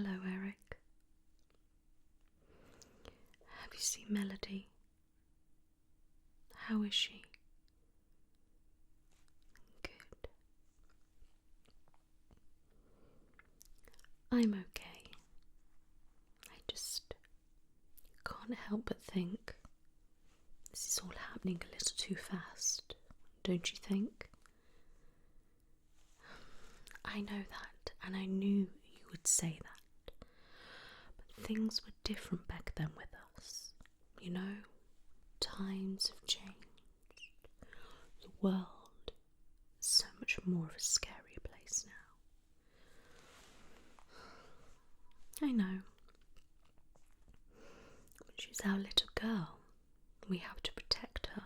Hello, Eric. Have you seen Melody? How is she? Good. I'm okay. I just can't help but think this is all happening a little too fast, don't you think? I know that, and I knew you would say that. But things were different back then with us. You know, times have changed. The world is so much more of a scary place now. I know. But she's our little girl. We have to protect her.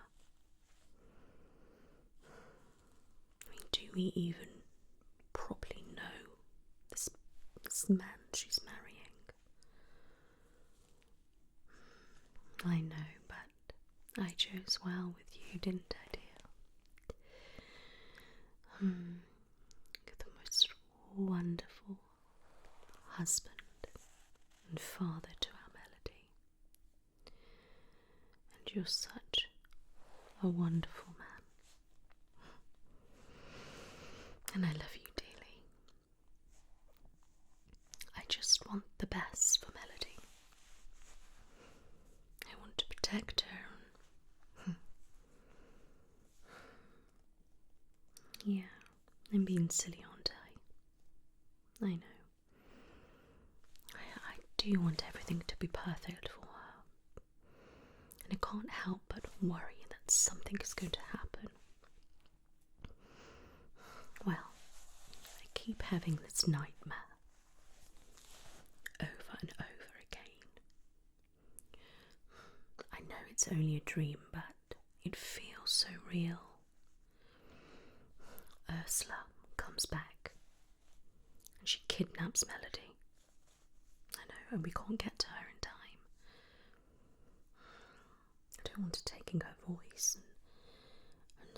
I mean, do we even properly know this man she's marrying? I know, but I chose well with you, didn't I, dear? You're the most wonderful husband and father to our Melody. And you're such a wonderful man. And I love you dearly. I just want the best for Melody. I want to protect her. Yeah, I'm being silly, aren't I? I know. I do want everything to be perfect for her. And I can't help but worry that something is going to happen. Well, I keep having this nightmare over and over again. I know it's only a dream, but it feels so real. Ursula comes back and she kidnaps Melody. I know, and we can't get to her in time. I don't want her taking her voice and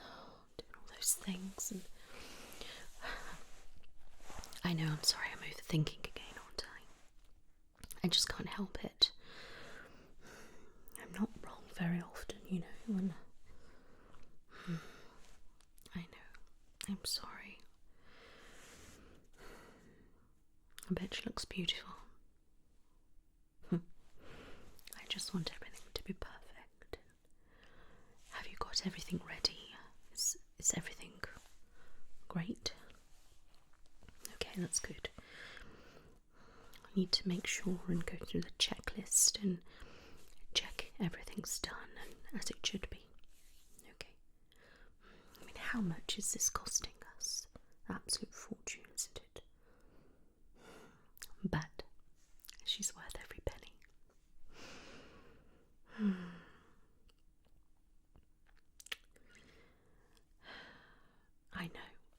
doing all those things. And I know, I'm sorry, I'm overthinking again, aren't I? I just can't help it. I'm not wrong very often, you know, and I know, I'm sorry. I bet she looks beautiful. I just want everything to be perfect. Have you got everything ready? Is everything great? Okay, that's good. I need to make sure and go through the checklist and check everything's done and as it should be. Okay. I mean, how much is this costing us? Absolute fortune, isn't it? But she's worth every penny.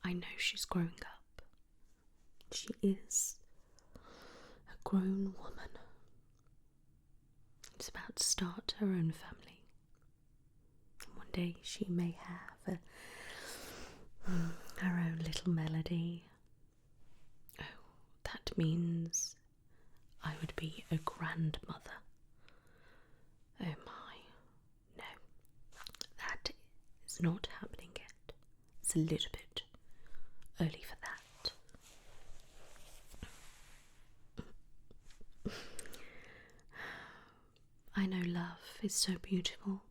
I know she's growing up. She is a grown woman. She's about to start her own family. And one day she may have her own little Melody. Oh, that means I would be a grandmother. Oh my, no, that is not happening yet. It's a little bit early for that. I know love is so beautiful,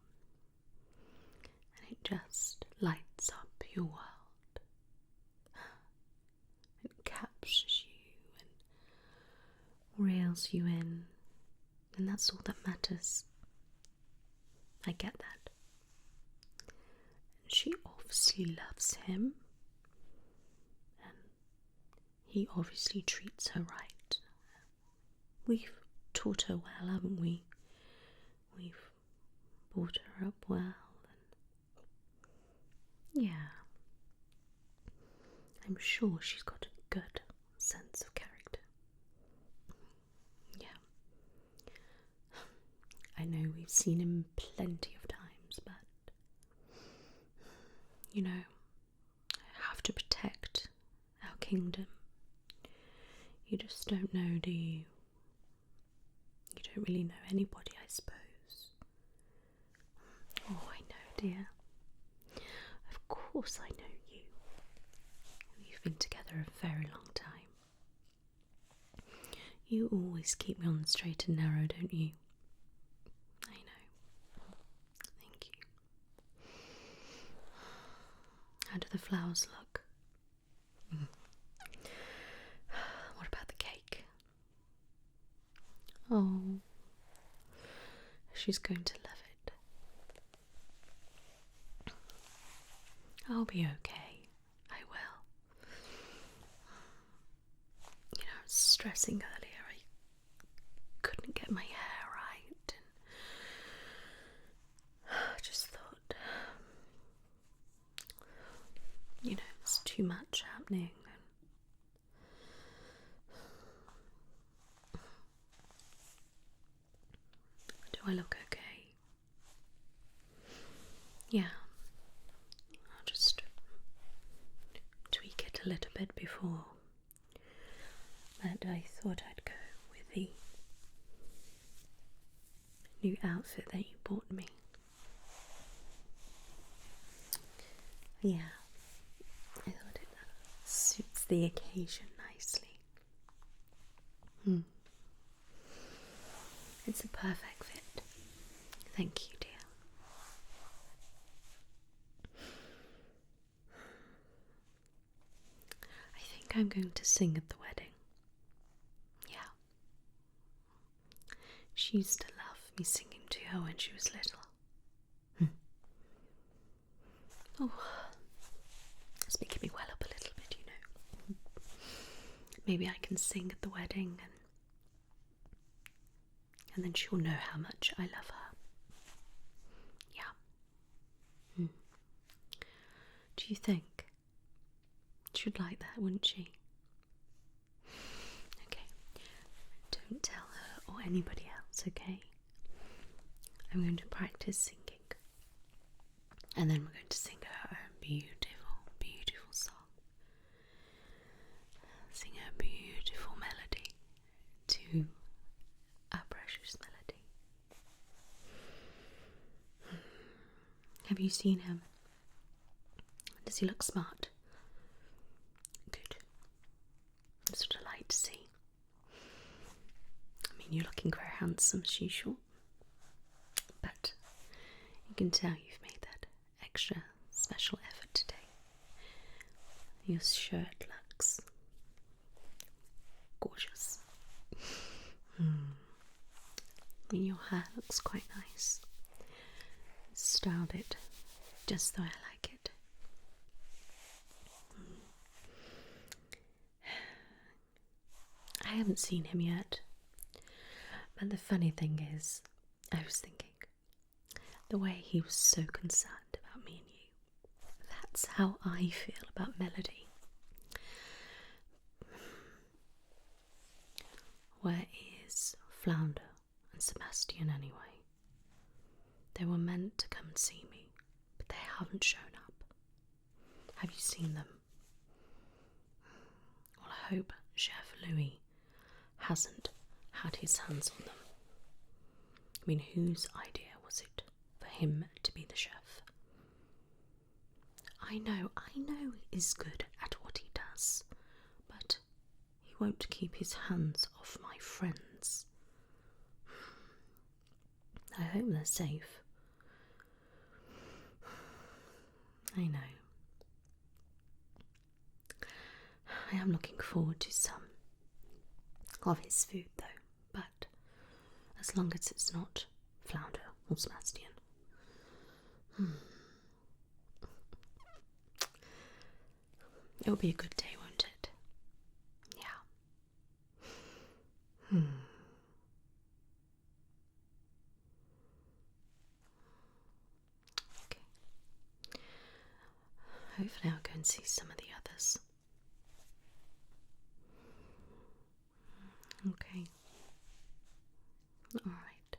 and it just lights up your world. It captures you and reels you in, and that's all that matters. I get that. And she obviously loves him, and he obviously treats her right. We've taught her well, haven't we? We've brought her up well, and yeah, I'm sure she's got a good sense of character. Yeah, I know we've seen him plenty of times, but you know, I have to protect our kingdom. You just don't know, do you? You don't really know anybody, I suppose. Oh, I know, dear. Of course I know you. We've been together a very long time. You always keep me on the straight and narrow, don't you? I know. Thank you. How do the flowers look? What about the cake? Oh, she's going to love it. I'll be okay. I will. You know, I was stressing earlier. I couldn't get my hair right, and I just thought, you know, it's too much happening. Do I look okay? Yeah. I'll just tweak it a little bit before. But I thought I'd go with the new outfit that you bought me. Yeah. I thought it suits the occasion nicely. It's a perfect fit. Thank you, dear. I think I'm going to sing at the wedding. Yeah. She used to love me singing to her when she was little. Oh, it's making me well up a little bit, you know. Maybe I can sing at the wedding and then she'll know how much I love her. Yeah. Do you think she'd like that, wouldn't she? Okay. Don't tell her or anybody else, okay? I'm going to practice singing. And then we're going to sing her own beautiful, beautiful song. Sing her beautiful melody to our precious melody. Have you seen him? Does he look smart? Good. That's what I like to see. I mean, you're looking very handsome as usual. But you can tell you've made that extra special effort today. Your shirt looks gorgeous. And your hair looks quite nice. Styled it just the way I like it. I haven't seen him yet. But the funny thing is, I was thinking, the way he was so concerned about me and you, that's how I feel about Melody. Where is Flounder and Sebastian anyway? They were meant to come and see me, but they haven't shown up. Have you seen them? Well, I hope Chef Louis hasn't had his hands on them. I mean, whose idea was it for him to be the chef? I know he's good at what he does, but he won't keep his hands off my friends. I hope they're safe. I know. I am looking forward to some of his food though, but as long as it's not Flounder or Sebastian. It'll be a good day, won't it? Yeah. Okay. Hopefully I'll go and see some of the others. Okay. Alright.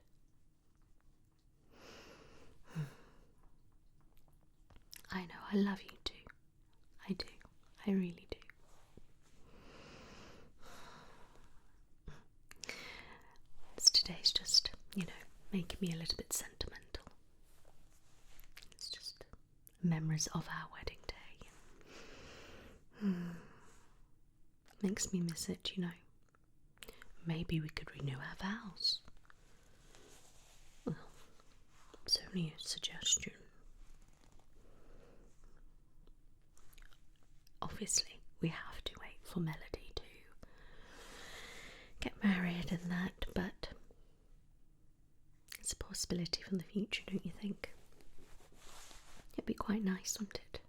I know, I love you too. I do. I really do. making me a little bit sentimental. It's just memories of our wedding day. Makes me miss it, you know. Maybe we could renew our vows. Well, it's only a suggestion. Obviously, we have to wait for Melody to get married and that, but it's a possibility from the future, don't you think? It'd be quite nice, wouldn't it?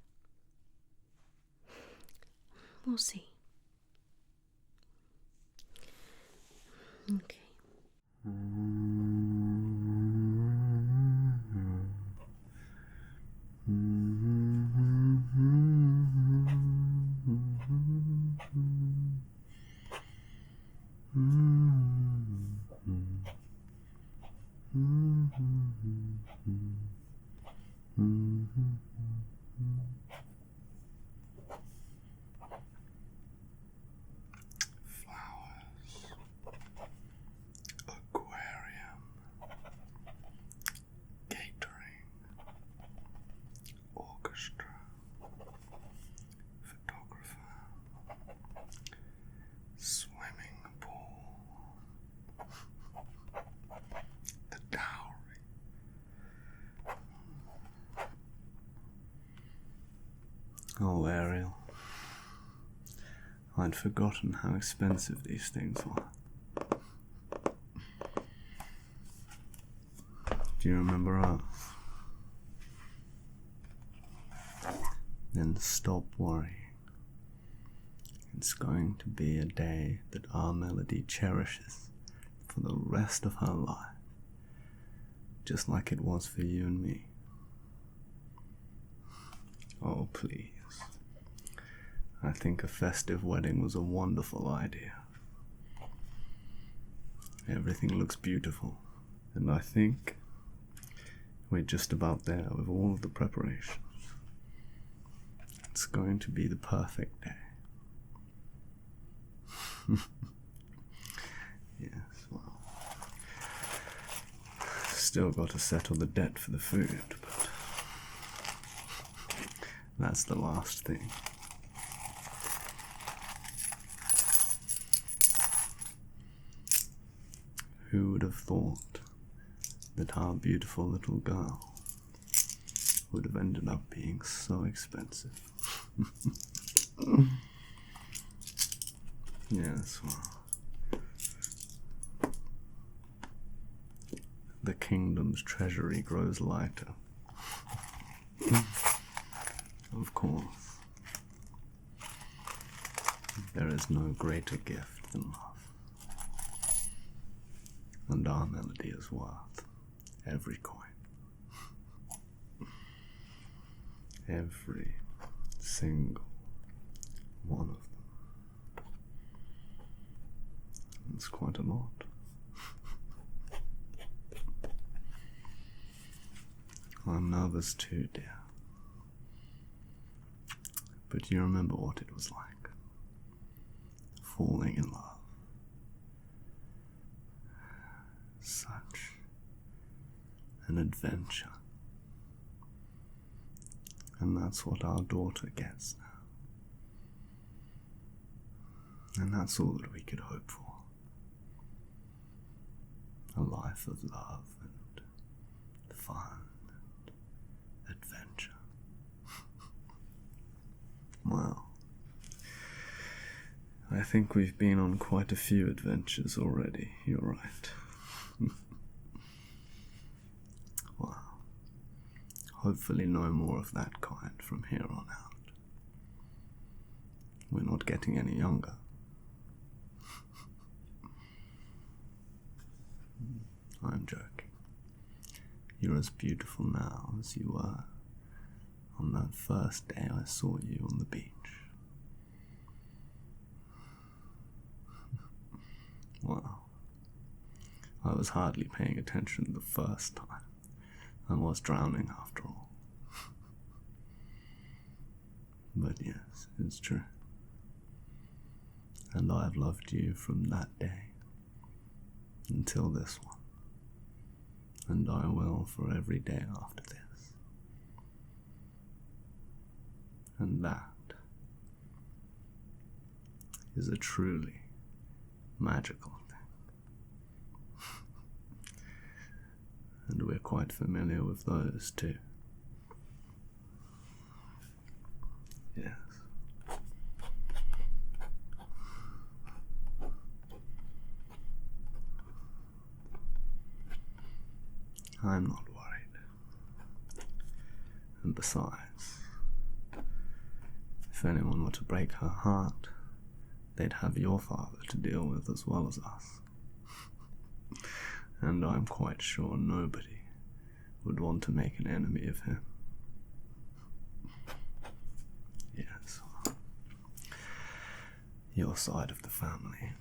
We'll see. Okay. Oh, Ariel. I'd forgotten how expensive these things were. Do you remember us? Then stop worrying. It's going to be a day that our Melody cherishes for the rest of her life, just like it was for you and me. Oh, please. I think a festive wedding was a wonderful idea. Everything looks beautiful, and I think we're just about there with all of the preparations. It's going to be the perfect day. Yes, well, still got to settle the debt for the food, but that's the last thing. Who would have thought that our beautiful little girl would have ended up being so expensive? Yes, well, the kingdom's treasury grows lighter. Of course. There is no greater gift than love. And our Melody is worth every coin. Every single one of them. It's quite a lot. I'm nervous too, dear. But you remember what it was like. Falling in love. Such an adventure. And that's what our daughter gets now. And that's all that we could hope for. A life of love and fun and adventure. Well, I think we've been on quite a few adventures already, you're right. Well, hopefully no more of that kind from here on out. We're not getting any younger. I'm joking. You're as beautiful now as you were on that first day I saw you on the beach. Well, I was hardly paying attention the first time. I was drowning after all. But yes, it's true. And I've loved you from that day until this one. and I will for every day after this. And that is a truly magical thing. And we're quite familiar with those too. Yes. I'm not worried. And besides, if anyone were to break her heart, they'd have your father to deal with as well as us. And I'm quite sure nobody would want to make an enemy of him. Yes. Your side of the family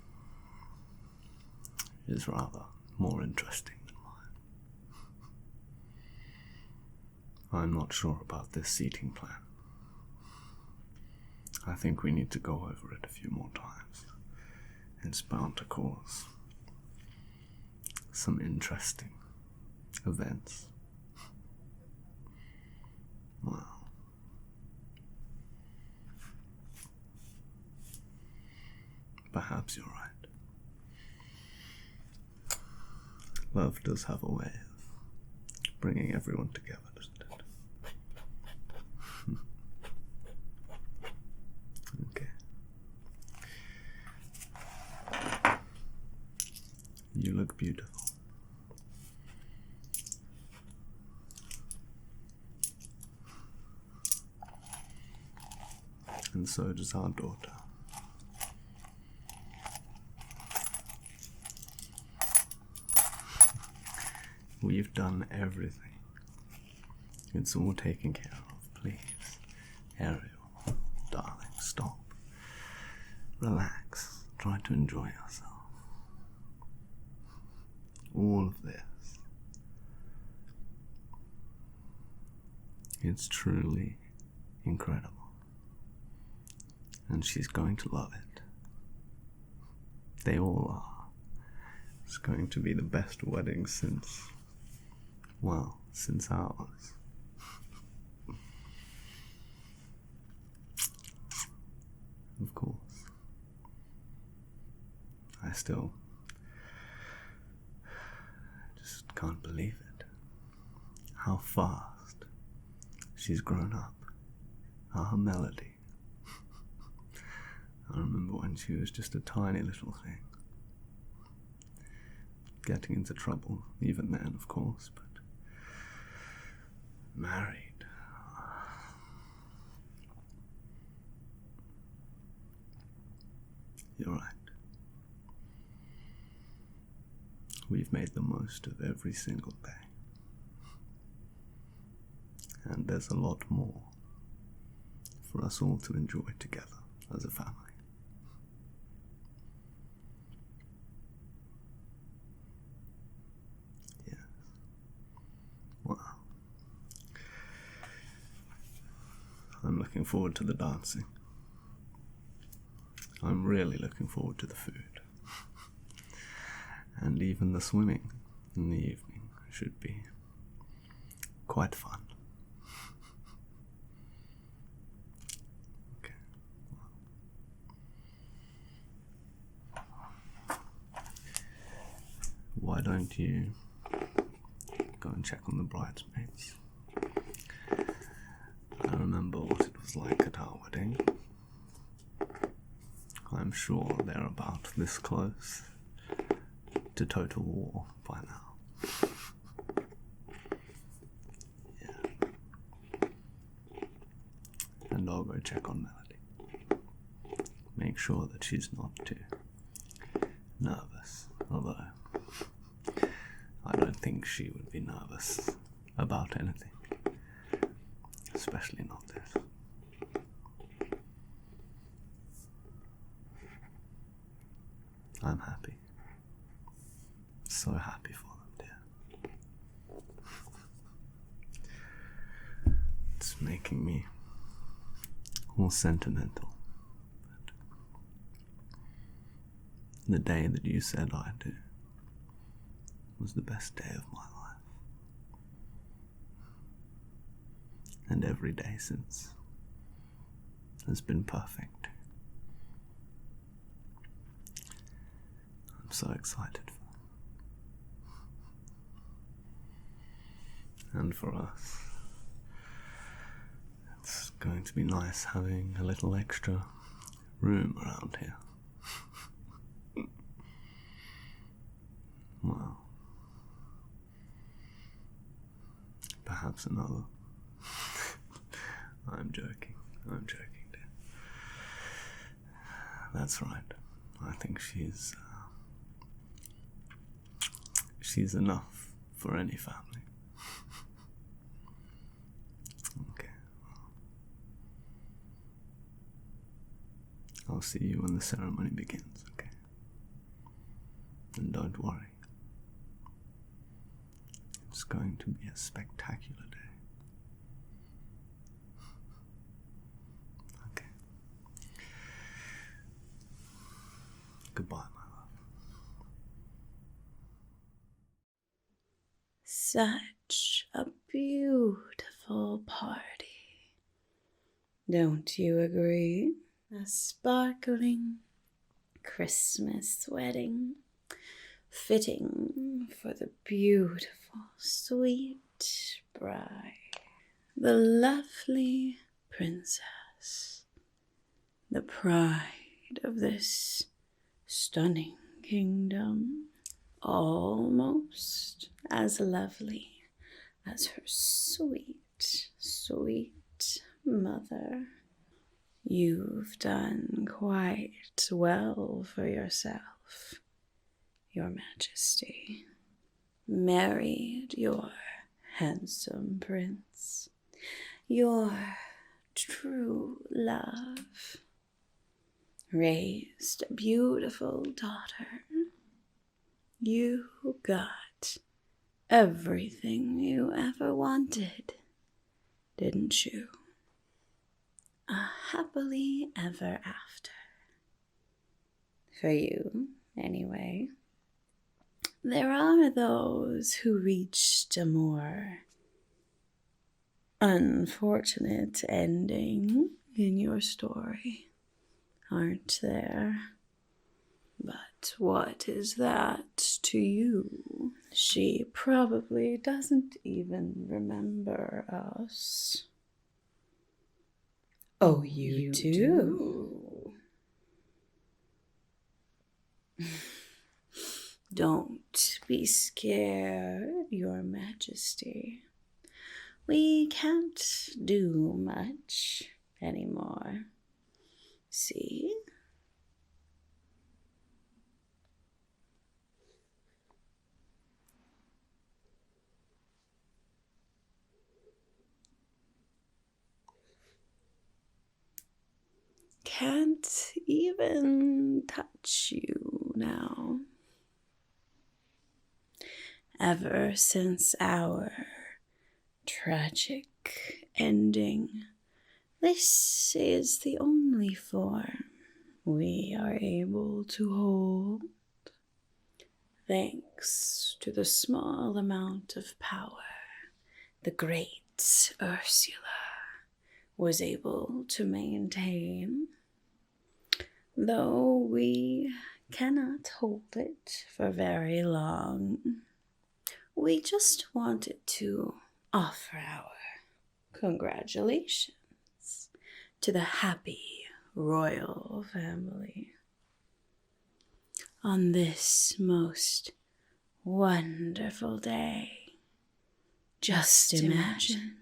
is rather more interesting than mine. I'm not sure about this seating plan. I think we need to go over it a few more times. It's bound to cause some interesting events. Wow. Perhaps you're right. Love does have a way of bringing everyone together, doesn't it? Okay. You look beautiful. And so does our daughter. We've done everything. It's all taken care of. Please, Ariel, darling, stop. Relax. Try to enjoy yourself. All of this. It's truly incredible. And she's going to love it. They all are. It's going to be the best wedding since ours. Of course. I still just can't believe it. How fast she's grown up. Our Melody. I remember when she was just a tiny little thing. Getting into trouble, even then, of course, but married. You're right. We've made the most of every single day. And there's a lot more for us all to enjoy together as a family. I'm looking forward to the dancing. I'm really looking forward to the food. And even the swimming in the evening should be quite fun. Okay. Why don't you go and check on the bridesmaids? I remember what it was like at our wedding. I'm sure they're about this close to total war by now. Yeah. And I'll go check on Melody. Make sure that she's not too nervous, although I don't think she would be nervous about anything. Especially not this. I'm happy. So happy for them, dear. It's making me all sentimental. But the day that you said I do was the best day of my life. and every day since has been perfect. I'm so excited and for us. It's going to be nice having a little extra room around here. Well, perhaps another. I'm joking, dear. That's right. I think she's enough for any family. Okay. I'll see you when the ceremony begins, okay? And don't worry. It's going to be a spectacular day. Okay. Goodbye, my love. Such a beautiful party. Don't you agree? A sparkling Christmas wedding, fitting for the beautiful, sweet bride, the lovely princess, the pride of this stunning kingdom, almost as lovely as her sweet, sweet mother. You've done quite well for yourself, Your Majesty. Married your handsome prince, your true love. Raised a beautiful daughter. You got everything you ever wanted, didn't you? A happily ever after. For you, anyway. There are those who reached a more unfortunate ending in your story, aren't there? But what is that to you? She probably doesn't even remember us. Oh, you do? Don't be scared, Your Majesty. We can't do much anymore. See? Can't even touch you now. Ever since our tragic ending, this is the only form we are able to hold. Thanks to the small amount of power the great Ursula was able to maintain. Though we cannot hold it for very long, we just wanted to offer our congratulations to the happy royal family on this most wonderful day. Just imagine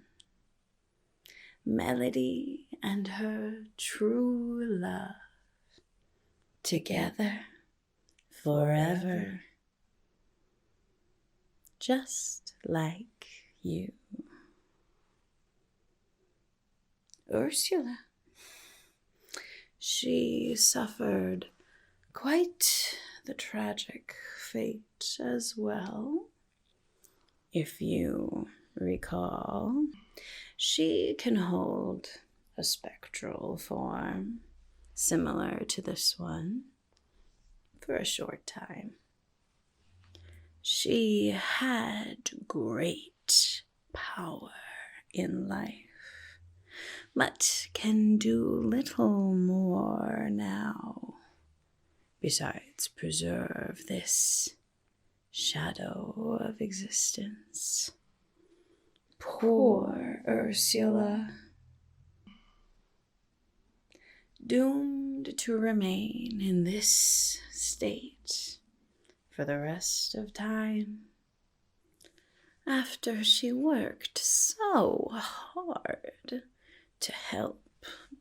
Melody and her true love together forever, just like you. Ursula, she suffered quite the tragic fate as well. If you recall, she can hold a spectral form similar to this one for a short time. She had great power in life, but can do little more now, besides preserve this shadow of existence. Poor Ursula, doomed to remain in this state for the rest of time, after she worked so hard to help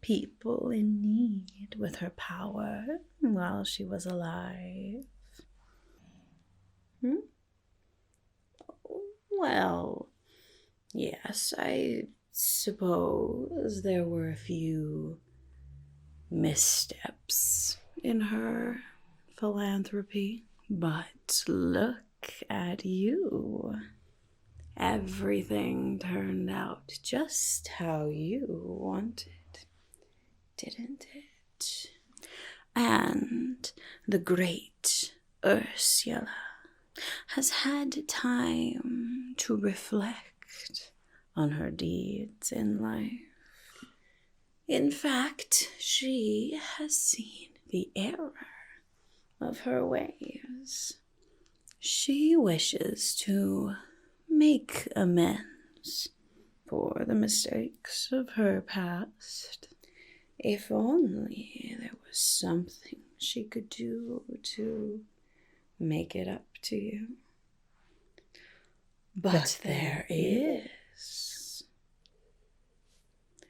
people in need with her power while she was alive. Well, yes, I suppose there were a few missteps in her philanthropy, but look at you. Everything turned out just how you wanted, didn't it? And the great Ursula has had time to reflect on her deeds in life. In fact, she has seen the error of her ways. She wishes to make amends for the mistakes of her past. If only there was something she could do to make it up to you. But there is.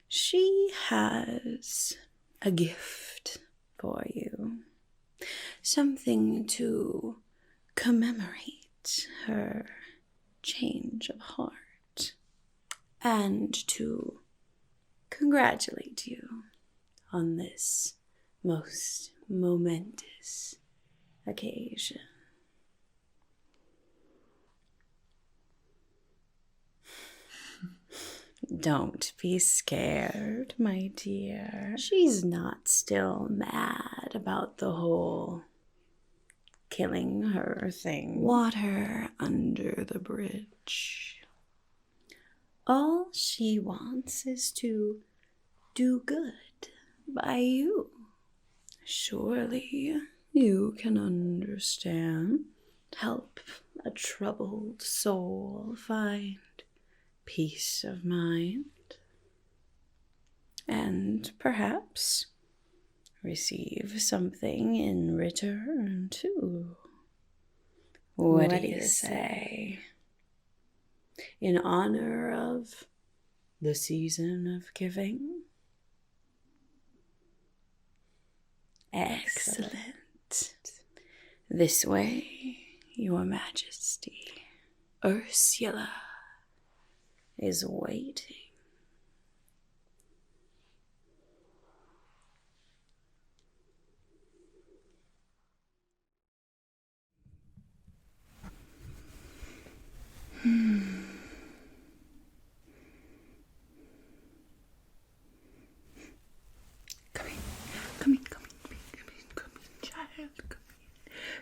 She has a gift for you. Something to commemorate her change of heart and to congratulate you on this most momentous occasion. Don't be scared, my dear. She's not still mad about the whole killing her thing. Water under the bridge. All she wants is to do good by you. Surely you can understand. Help a troubled soul find peace of mind, and perhaps receive something in return too. What do you say? In honor of the season of giving? Excellent. This way, Your Majesty. Ursula is waiting.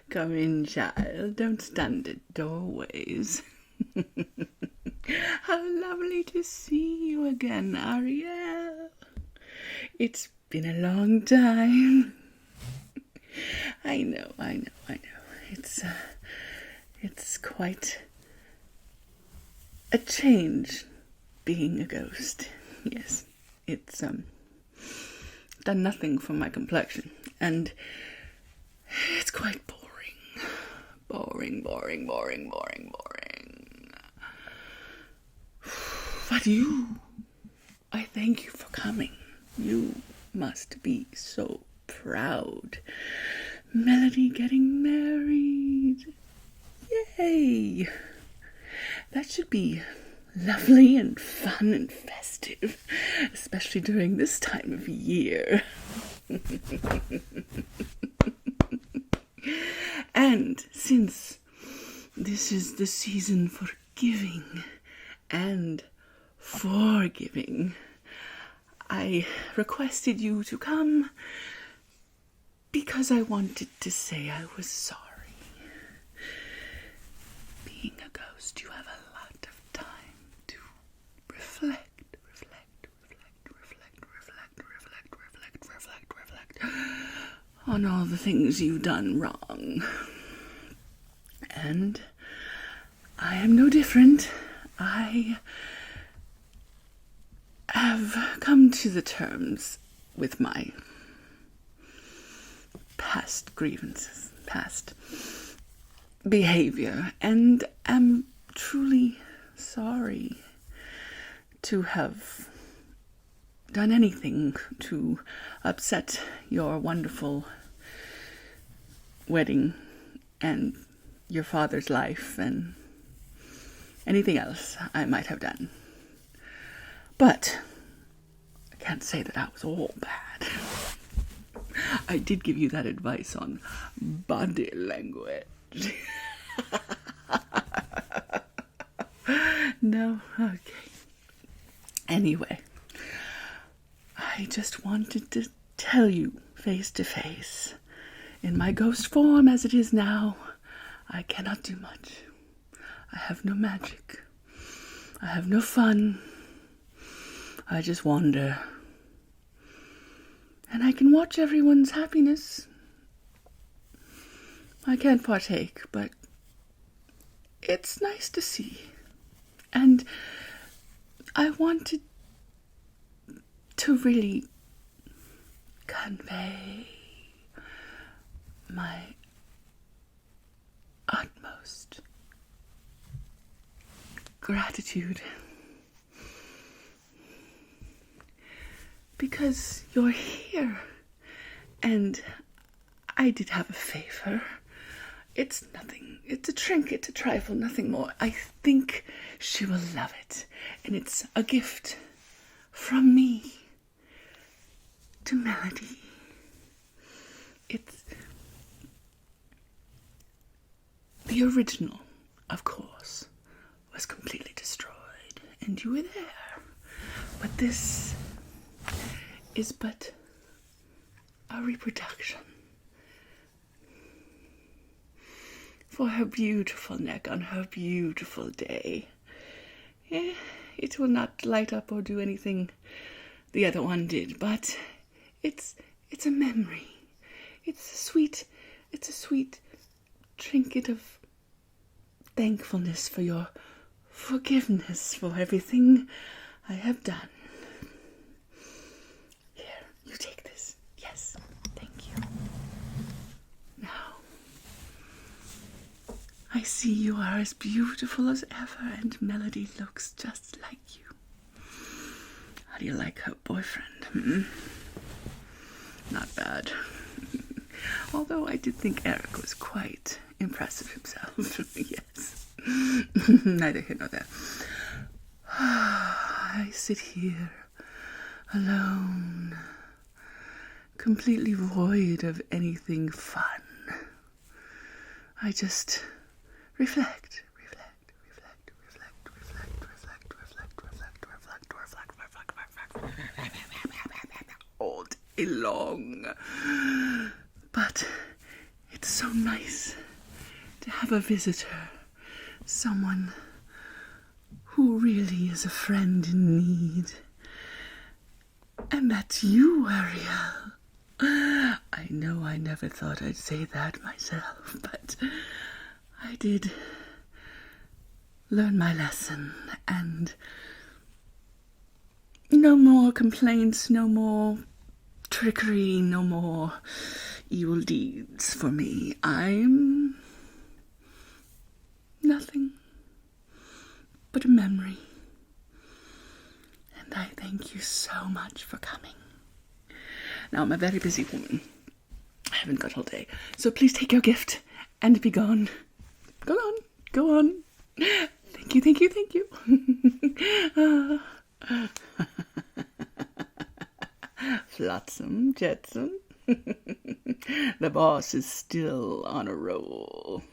Come in, child. Don't stand at doorways. How lovely to see you again, Ariel. It's been a long time. I know. It's quite a change being a ghost. Yes, it's done nothing for my complexion, and it's quite boring. Boring. But I thank you for coming. You must be so proud. Melody getting married. Yay! That should be lovely and fun and festive, especially during this time of year. And since this is the season for giving and forgiving, I requested you to come because I wanted to say I was sorry. Being a ghost, you have a lot of time to reflect, on all the things you've done wrong. And I am no different. I have come to the terms with my past grievances, past behavior, and am truly sorry to have done anything to upset your wonderful wedding and your father's life and anything else I might have done. But I can't say that I was all bad. I did give you that advice on body language. No? Okay. Anyway, I just wanted to tell you face to face, in my ghost form as it is now, I cannot do much. I have no magic. I have no fun. I just wander. And I can watch everyone's happiness. I can't partake, but it's nice to see. And I wanted to really convey my utmost gratitude. Because you're here. And I did have a favor. It's nothing. It's a trinket, a trifle, nothing more. I think she will love it. And it's a gift from me to Melody. It's the original, of course, was completely destroyed. And you were there. But this is but a reproduction for her beautiful neck on her beautiful day. It will not light up or do anything the other one did, but it's a memory. It's a sweet trinket of thankfulness for your forgiveness for everything I have done. Here, you take this. Yes, thank you. Now, I see you are as beautiful as ever, and Melody looks just like you. How do you like her boyfriend? Not bad. Although I did think Eric was quite impressive himself. Yes. Neither here nor there. I sit here alone, completely void of anything fun. I just reflect. All day long. But it's so nice to have a visitor, someone who really is a friend in need. And that's you, Ariel. I know I never thought I'd say that myself, but I did learn my lesson, and no more complaints, no more trickery, no more evil deeds for me. I'm nothing but a memory. And I thank you so much for coming. Now, I'm a very busy woman. I haven't got all day. So please take your gift and be gone. Go on. Go on. Thank you, thank you, thank you. Flotsam, Jetsam. The boss is still on a roll.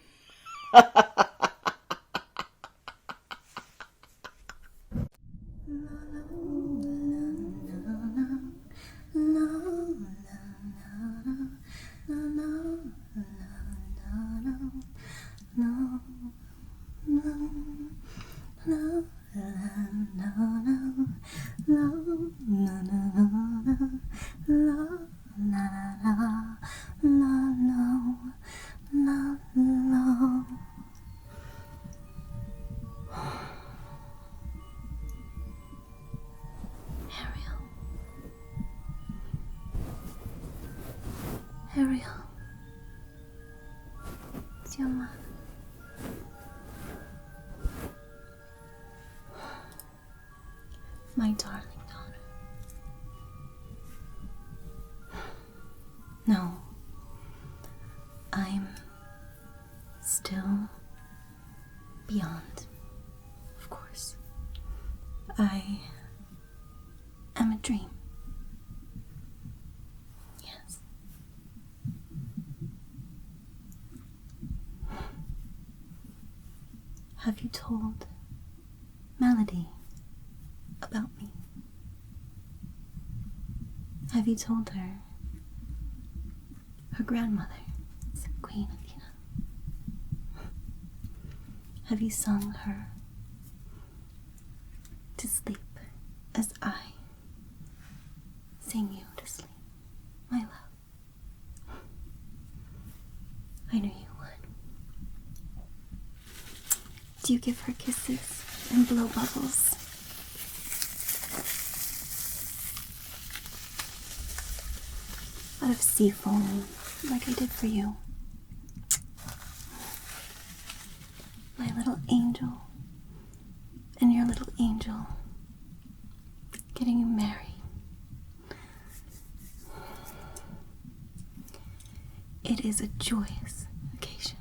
Ariel. It's your mother. My darling daughter. No. I'm still beyond, of course. I am a dream. Yes. Have you told Melody about me? Have you told her grandmother is Queen Athena? Have you sung her to sleep as I sing you to sleep, my love? I knew you would. Do you give her kisses and blow bubbles? Out of sea foam, like I did for you. My little angel and your little angel getting you married. It is a joyous occasion.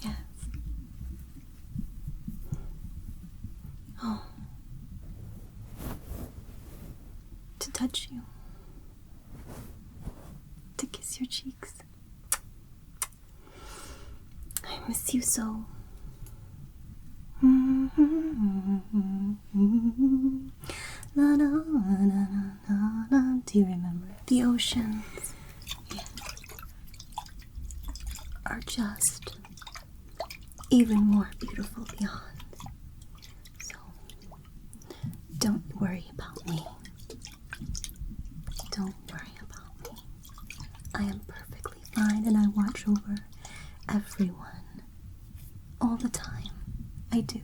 Yes. Oh. To touch you. To kiss your cheeks. I miss you so. La, la, la, la, la. Do you remember? The oceans, yeah, are just even more beautiful beyond. So don't worry about me. Don't worry about me. I am perfectly fine and I watch over everyone all the time. I do.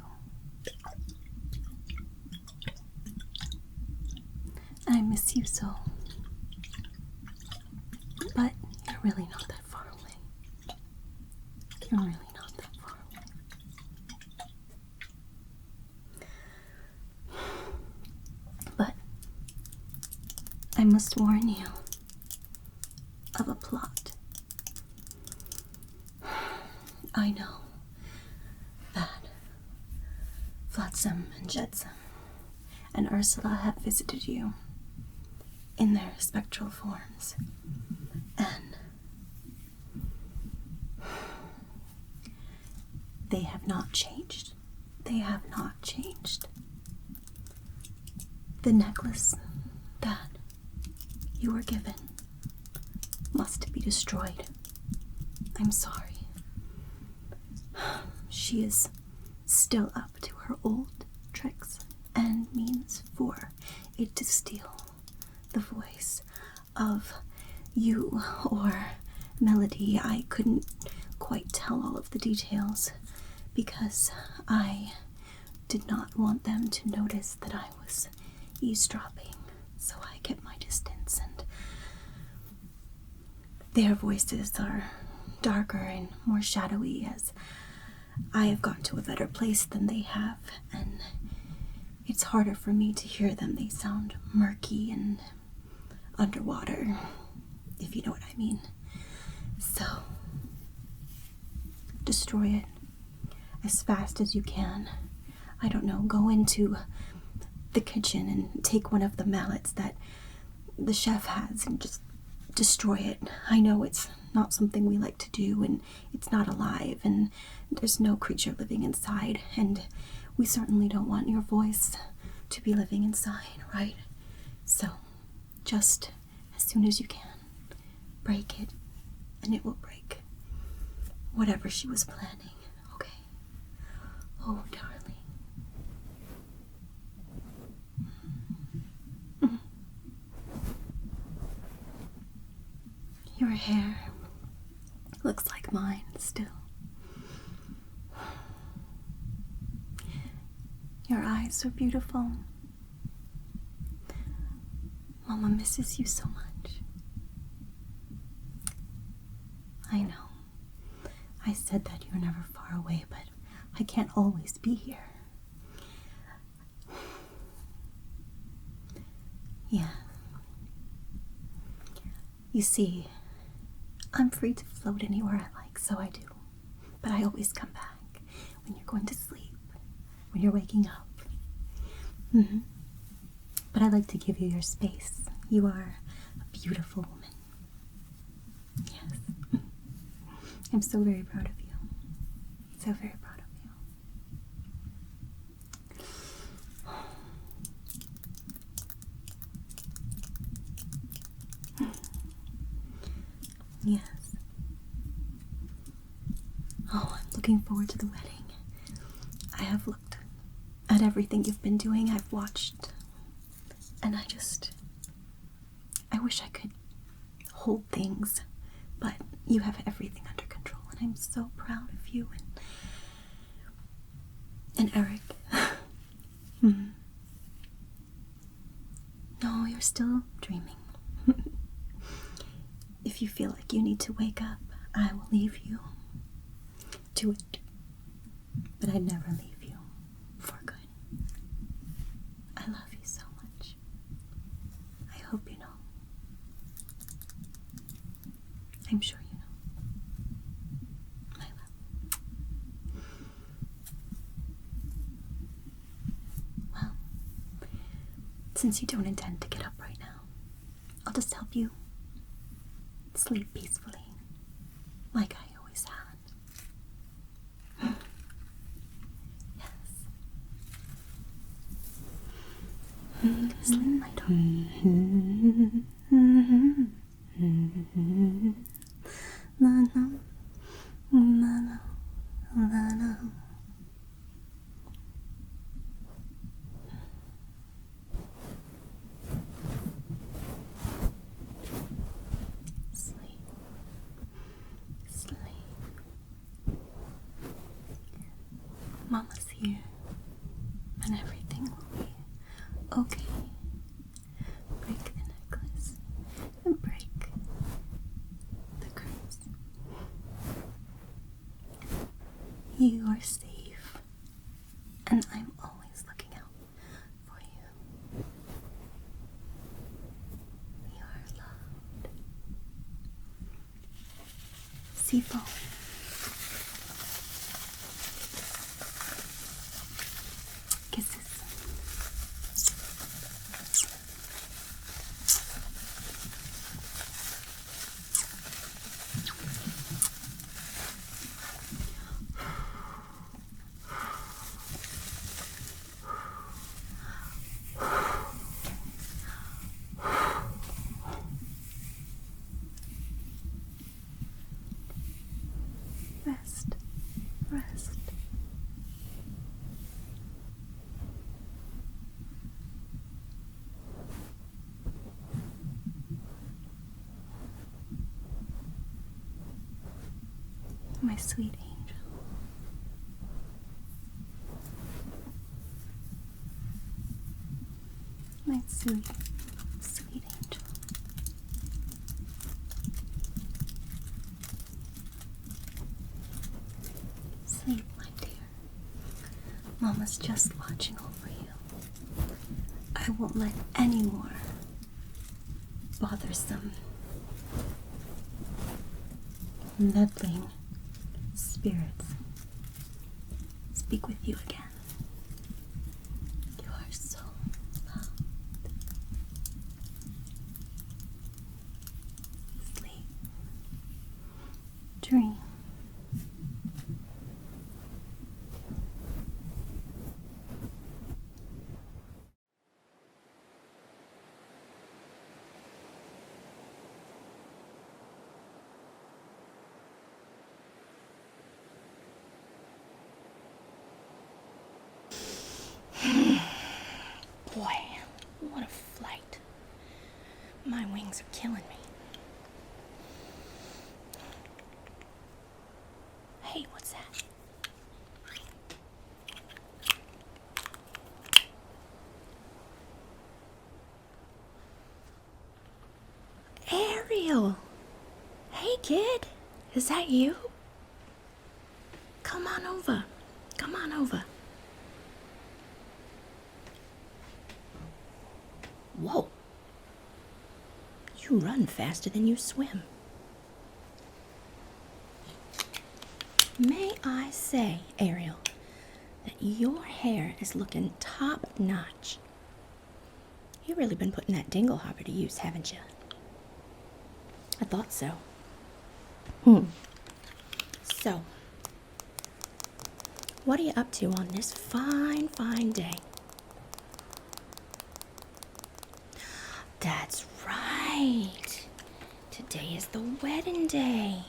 And I miss you so. But you're really not that far away. You're really not that far away. But I must warn you of a plot. I know that Flotsam and Jetsam and Ursula have visited you in their spectral forms, and they have not changed. They have not changed. The necklace that you were given must be destroyed. I'm sorry. She is still up to her old tricks and means for it to steal the voice of you or Melody. I couldn't quite tell all of the details because I did not want them to notice that I was eavesdropping, so I kept my distance, and their voices are darker and more shadowy as I have gotten to a better place than they have, and it's harder for me to hear them. They sound murky and underwater, if you know what I mean. So, destroy it as fast as you can. I don't know, go into the kitchen and take one of the mallets that the chef has and just destroy it. I know it's not something we like to do, and it's not alive, and there's no creature living inside, and we certainly don't want your voice to be living inside, right? So, just as soon as you can, break it, and it will break. Whatever she was planning, okay? Oh, darling. Your hair looks like mine still. Your eyes are beautiful. Mama misses you so much. I know. I said that you're never far away, but I can't always be here. Yeah. You see, I'm free to float anywhere I like, so I do. But I always come back when you're going to sleep, when you're waking up. But I like to give you your space. You are a beautiful woman. Yes. I'm so very proud of you. So very proud of you. Yes. Oh, I'm looking forward to the wedding. I have looked at everything you've been doing. I've watched. And I wish I could hold things, but you have everything under control, and I'm so proud of you and Eric. No, you're still dreaming. If you feel like you need to wake up, I will leave you to it. But I'd never leave you for good. I love you so much. I hope you know. I'm sure you know. I love you. Well, since you don't intend to get up right now, I'll just help you sleep peacefully, like I always had. Yes. Sleep, my darling. La la, la la, la la. Sleep, sleep. Mama's here, and everything will be okay. Break the necklace and break the curse. You are safe, and I'm always looking out for you. You are loved. Sifo. Kisses. Rest, rest. My sweet angel. My sweet, sweet angel. Sleep, my dear. Mama's just watching over you. I won't let any more bothersome, meddling spirits speak with you again. You are so loved. Sleep. Dream. Boy, what a flight. My wings are killing me. Hey, what's that? Ariel! Hey, kid! Is that you? Come on over. Come on over. Whoa. You run faster than you swim. May I say, Ariel, that your hair is looking top notch. You've really been putting that dingle hopper to use, haven't you? I thought so. So, what are you up to on this fine, fine day? That's right. Today is the wedding day.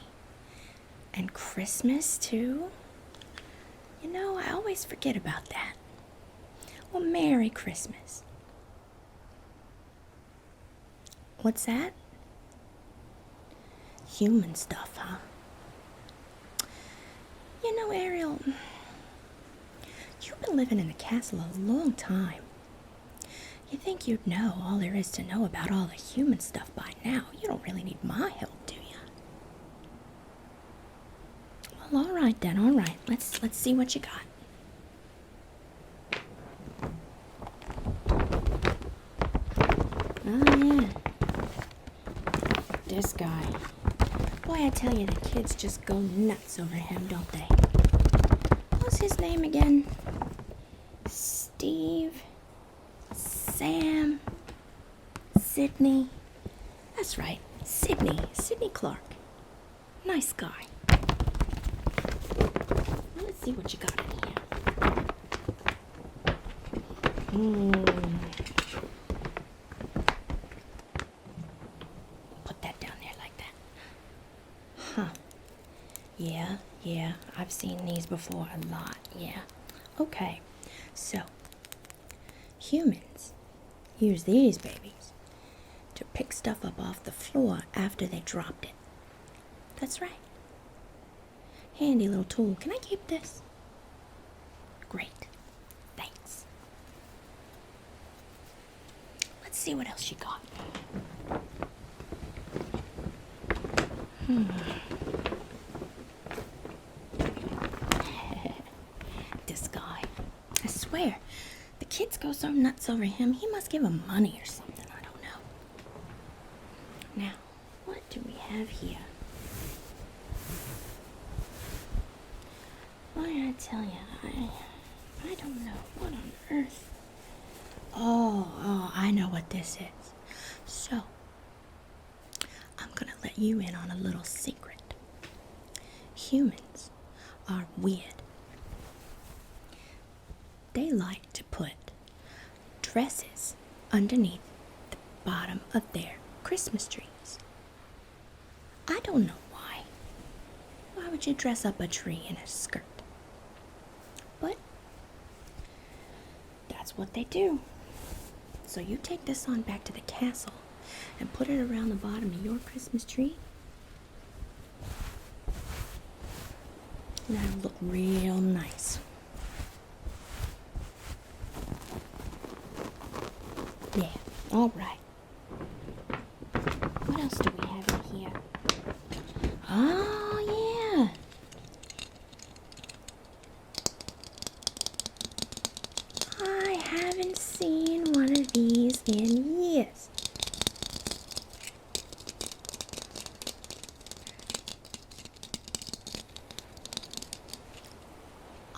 And Christmas, too? You know, I always forget about that. Well, Merry Christmas. What's that? Human stuff, huh? You know, Ariel, you've been living in the castle a long time. You think you'd know all there is to know about all the human stuff by now. You don't really need my help, do you? Well, all right then, all right. Let's see what you got. Oh, yeah. This guy. Boy, I tell you, the kids just go nuts over him, don't they? What's his name again? Steve? Sam? Sydney? That's right, Sydney Clark. Nice guy. Let's see what you got in here. Put that down there like that. Huh. Yeah, I've seen these before a lot, yeah. Okay, so, humans use these babies to pick stuff up off the floor after they dropped it. That's right. Handy little tool. Can I keep this? Great. Thanks. Let's see what else you got. This guy. I swear, the kids go so nuts over him, he must give them money or something. I don't know. Now, what do we have here? Why, I tell you, I don't know. What on earth? Oh, I know what this is. So, I'm gonna let you in on a little secret. Humans are weird. They like to put dresses underneath the bottom of their Christmas trees. I don't know why. Why would you dress up a tree in a skirt? But that's what they do. So you take this on back to the castle and put it around the bottom of your Christmas tree. That'll look real nice. Yeah, all right. What else do we have in here? Oh, yeah. I haven't seen one of these in years.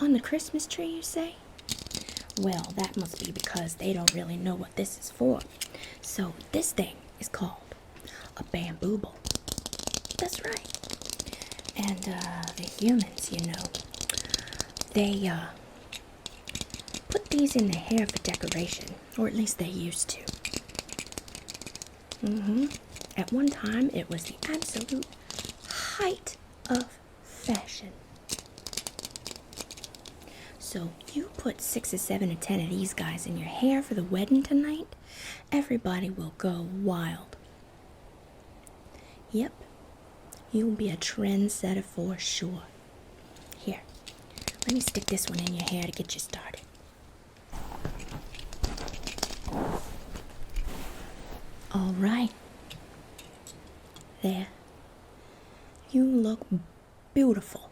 On the Christmas tree, you say? Well, that must be because they don't really know what this is for. So this thing is called a bamboo bowl. That's right. And the humans, you know, they put these in their hair for decoration, or at least they used to. At one time, it was the absolute height of fashion. So you put 6 or 7 or 10 of these guys in your hair for the wedding tonight, everybody will go wild. Yep, you'll be a trendsetter for sure. Here, let me stick this one in your hair to get you started. All right. There. You look beautiful.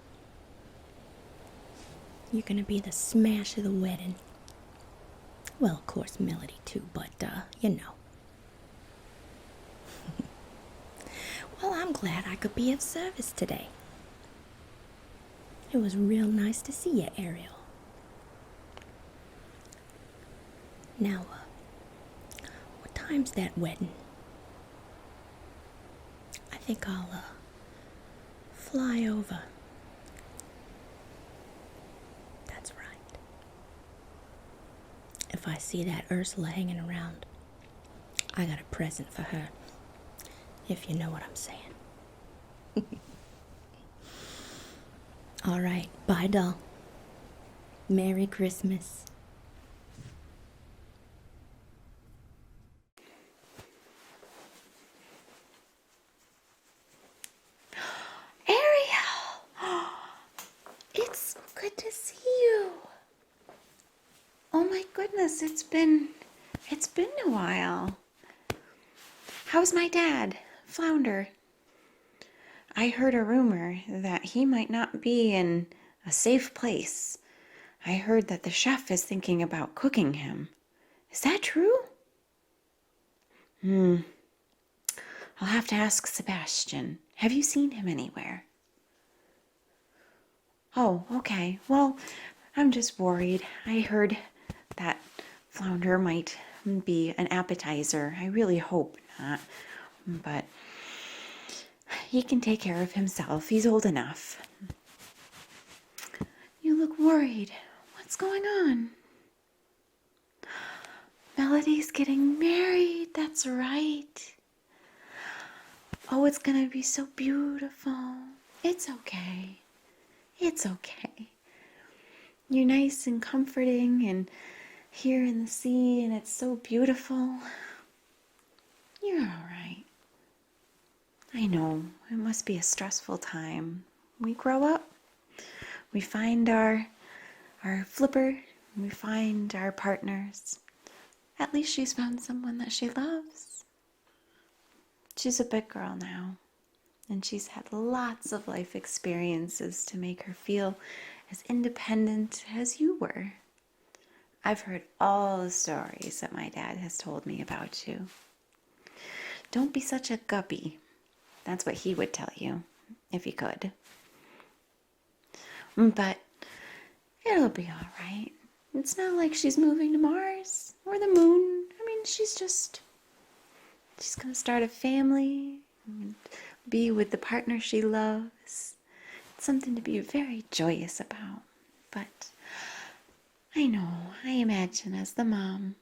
You're gonna be the smash of the wedding. Well, of course, Melody too, but, you know. Well, I'm glad I could be of service today. It was real nice to see you, Ariel. Now, what time's that wedding? I think I'll, fly over. That's right. If I see that Ursula hanging around, I got a present for her. If you know what I'm saying. All right, bye, doll. Merry Christmas. Ariel! It's good to see you. Oh my goodness, it's been a while. How's my dad, Flounder? I heard a rumor that he might not be in a safe place. I heard that the chef is thinking about cooking him. Is that true? I'll have to ask Sebastian. Have you seen him anywhere? Oh, okay. Well, I'm just worried. I heard that Flounder might be an appetizer. I really hope not. But he can take care of himself. He's old enough. You look worried. What's going on? Melody's getting married. That's right. Oh, it's gonna be so beautiful. It's okay. It's okay. You're nice and comforting and here in the sea and it's so beautiful. You're all right. I know, it must be a stressful time. We grow up, we find our flipper, we find our partners. At least she's found someone that she loves. She's a big girl now, and she's had lots of life experiences to make her feel as independent as you were. I've heard all the stories that my dad has told me about you. Don't be such a guppy. That's what he would tell you, if he could. But it'll be all right. It's not like she's moving to Mars or the moon. I mean, she's going to start a family and be with the partner she loves. It's something to be very joyous about. But I know, I imagine as the mom,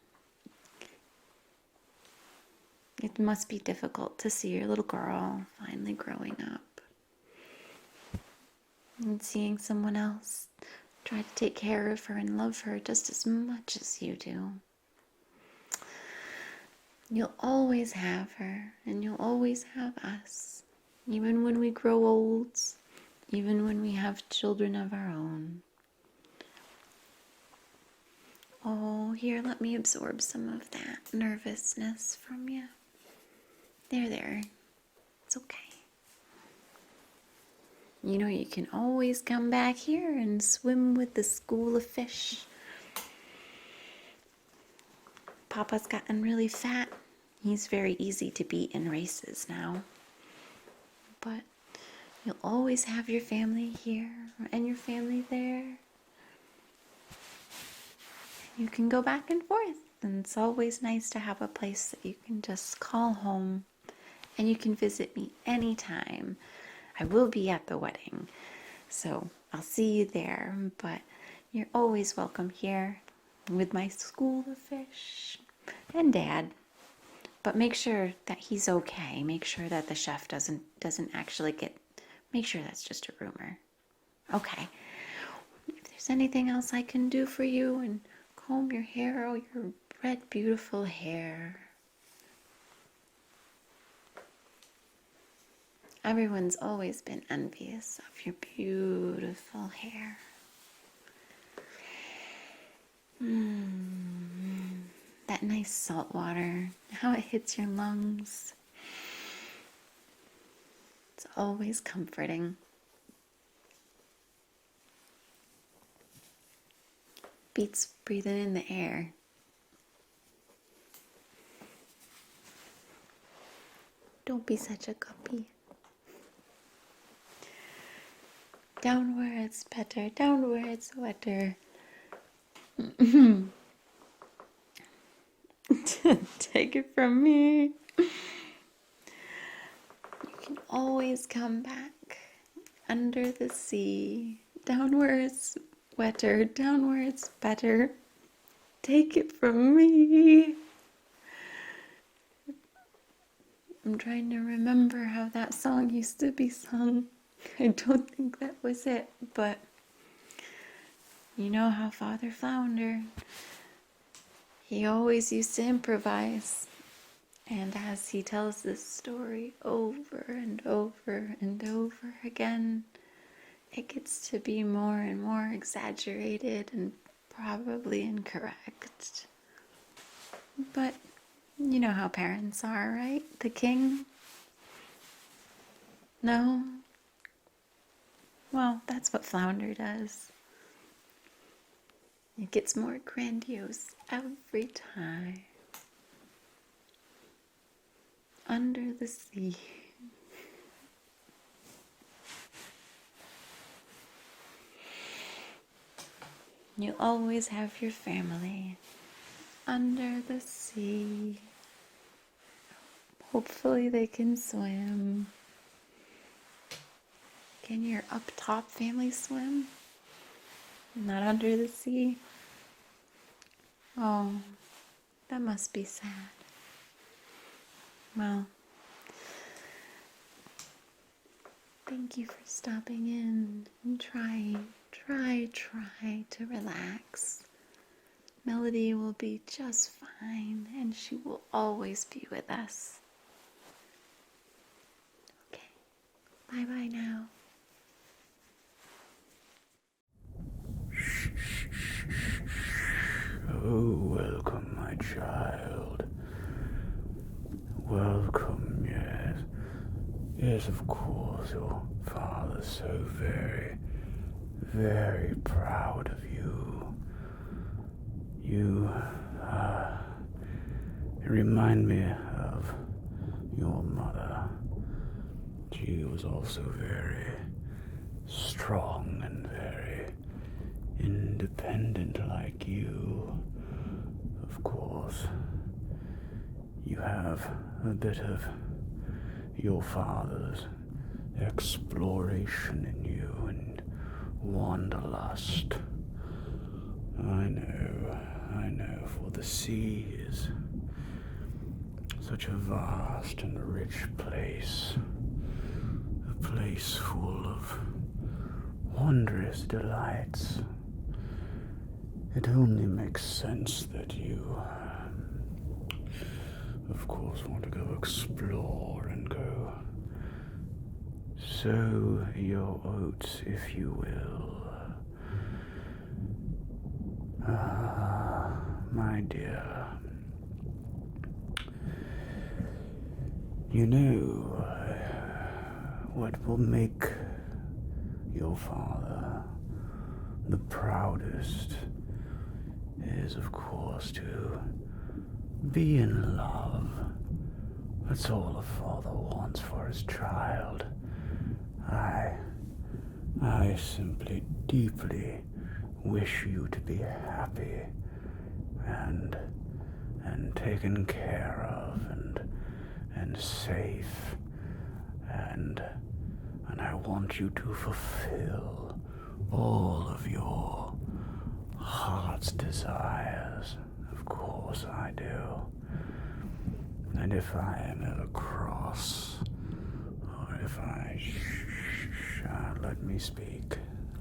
it must be difficult to see your little girl finally growing up and seeing someone else try to take care of her and love her just as much as you do. You'll always have her, and you'll always have us, even when we grow old, even when we have children of our own. Oh, here, let me absorb some of that nervousness from you. There. It's okay. You know, you can always come back here and swim with the school of fish. Papa's gotten really fat. He's very easy to beat in races now. But you'll always have your family here and your family there. You can go back and forth, and it's always nice to have a place that you can just call home, and you can visit me anytime. I will be at the wedding, so I'll see you there, but you're always welcome here with my school of fish and Dad. But make sure that he's okay. Make sure that the chef doesn't actually make sure that's just a rumor. Okay. If there's anything else I can do for you, and comb your hair, oh, your red, beautiful hair. Everyone's always been envious of your beautiful hair. That nice salt water, how it hits your lungs. It's always comforting. Beats breathing in the air. Don't be such a guppy. Down where it's better, down where it's wetter. Take it from me. You can always come back under the sea, down where it's wetter, down where it's better. Take it from me. I'm trying to remember how that song used to be sung. I don't think that was it, but you know how Father Flounder, he always used to improvise. And as he tells this story over and over and over again, it gets to be more and more exaggerated and probably incorrect. But you know how parents are, right? The king? No? Well, that's what Flounder does. It gets more grandiose every time. Under the sea. You'll always have your family under the sea. Hopefully they can swim. Can your up top family swim? Not under the sea? Oh, that must be sad. Well, thank you for stopping in and try to relax. Melody will be just fine and she will always be with us. Okay, bye-bye now. Oh, welcome, my child. Welcome, yes. Yes, of course, your father's so very, very proud of you. You, remind me of your mother. She was also very strong and very independent like you. Of course, you have a bit of your father's exploration in you and wanderlust. I know, for the sea is such a vast and rich place, a place full of wondrous delights. It only makes sense that you, of course, want to go explore and go sow your oats, if you will. My dear, you know what will make your father the proudest is, of course, to be in love. That's all a father wants for his child. I simply deeply wish you to be happy and taken care of and safe, and I want you to fulfill all of your heart's desires. Of course I do. And if I am ever cross, or if I let me speak,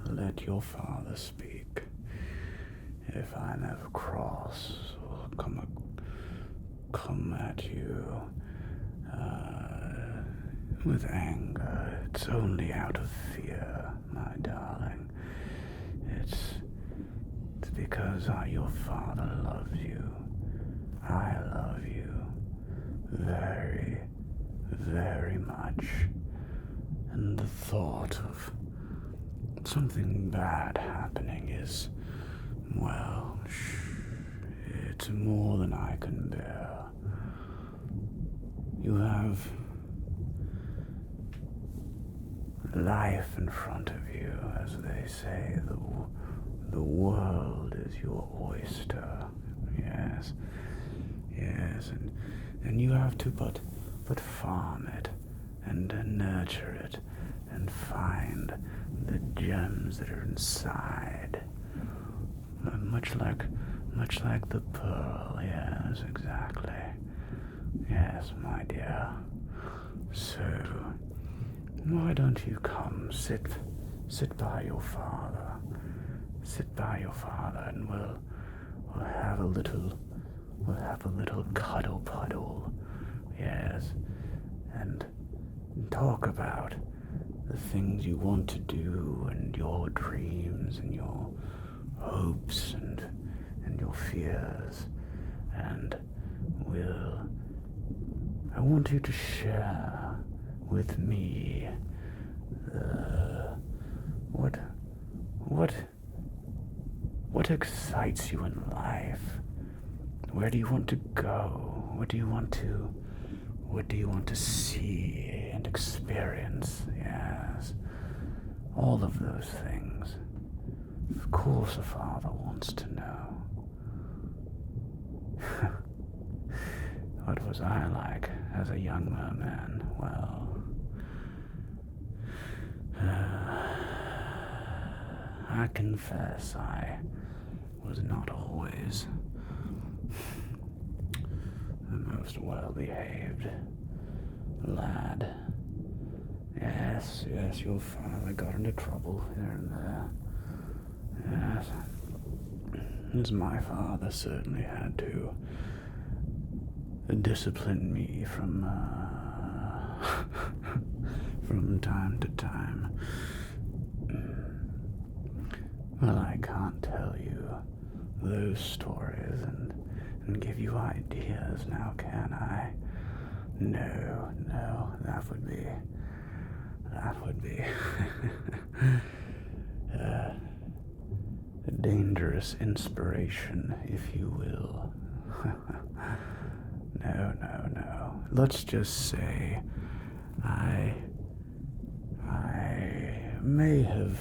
let your father speak. If I'm ever cross or come at you with anger, it's only out of fear, my darling. It's because your father loves you. I love you very, very much. and the thought of something bad happening is, well, it's more than I can bear. You have life in front of you, as they say. The world is your oyster. Yes, and you have to but farm it and nurture it and find the gems that are inside. Much like the pearl. Yes, exactly. Yes, my dear. So, why don't you come sit by your father? Sit by your father, and we'll have a little cuddle puddle. Yes, and talk about the things you want to do, and your dreams, and your hopes, and your fears, and I want you to share with me what excites you in life. Where do you want to go? What do you want to see and experience? Yes, all of those things. Of course a father wants to know. What was I like as a young merman? Well, I confess I was not always the most well-behaved lad. Yes, your father got into trouble here and there. Yes, as my father certainly had to discipline me from time to time. Well, I can't tell you those stories and give you ideas now, can I? No, that would be a dangerous inspiration, if you will. No. Let's just say I may have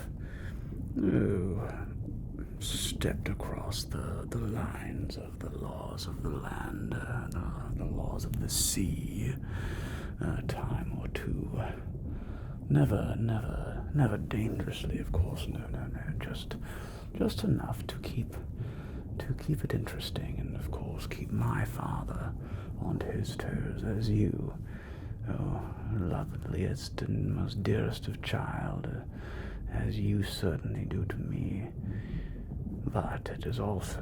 stepped across the lines of the laws of the land, the laws of the sea, a time or two. Never dangerously, of course. No. Just enough to keep it interesting, and of course keep my father on his toes, as you, loveliest and most dearest of child, as you certainly do to me. But it is also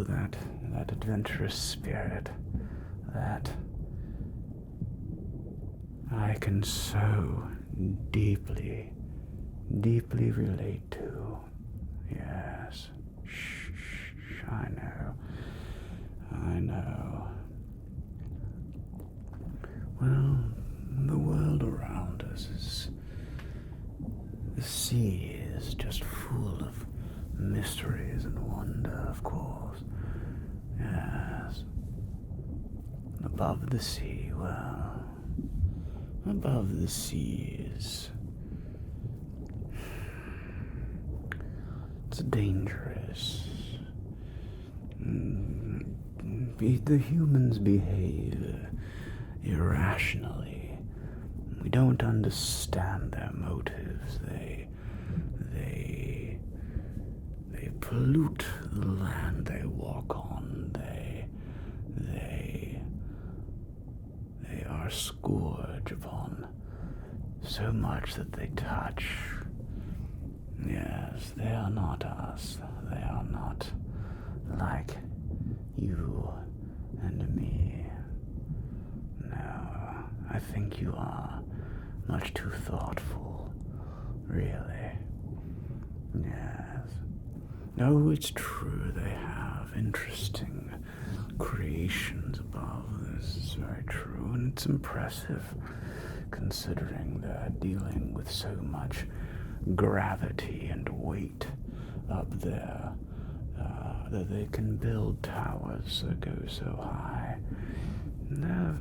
that adventurous spirit that I can so deeply relate to. Yes. Shh, I know. Well, the world around us is... The sea is just full of mysteries and wonder, of course. Yes. Above the sea, well... Above the sea is... It's dangerous. The humans behave irrationally. We don't understand their motives. They pollute the land they walk on. They are a scourge upon so much that they touch. Yes, they are not us. They are not like you and me. No, I think you are much too thoughtful, really. Yes. No, it's true, they have interesting creations above. This is very true, and it's impressive. considering they're dealing with so much gravity and weight up there, that they can build towers that go so high. They're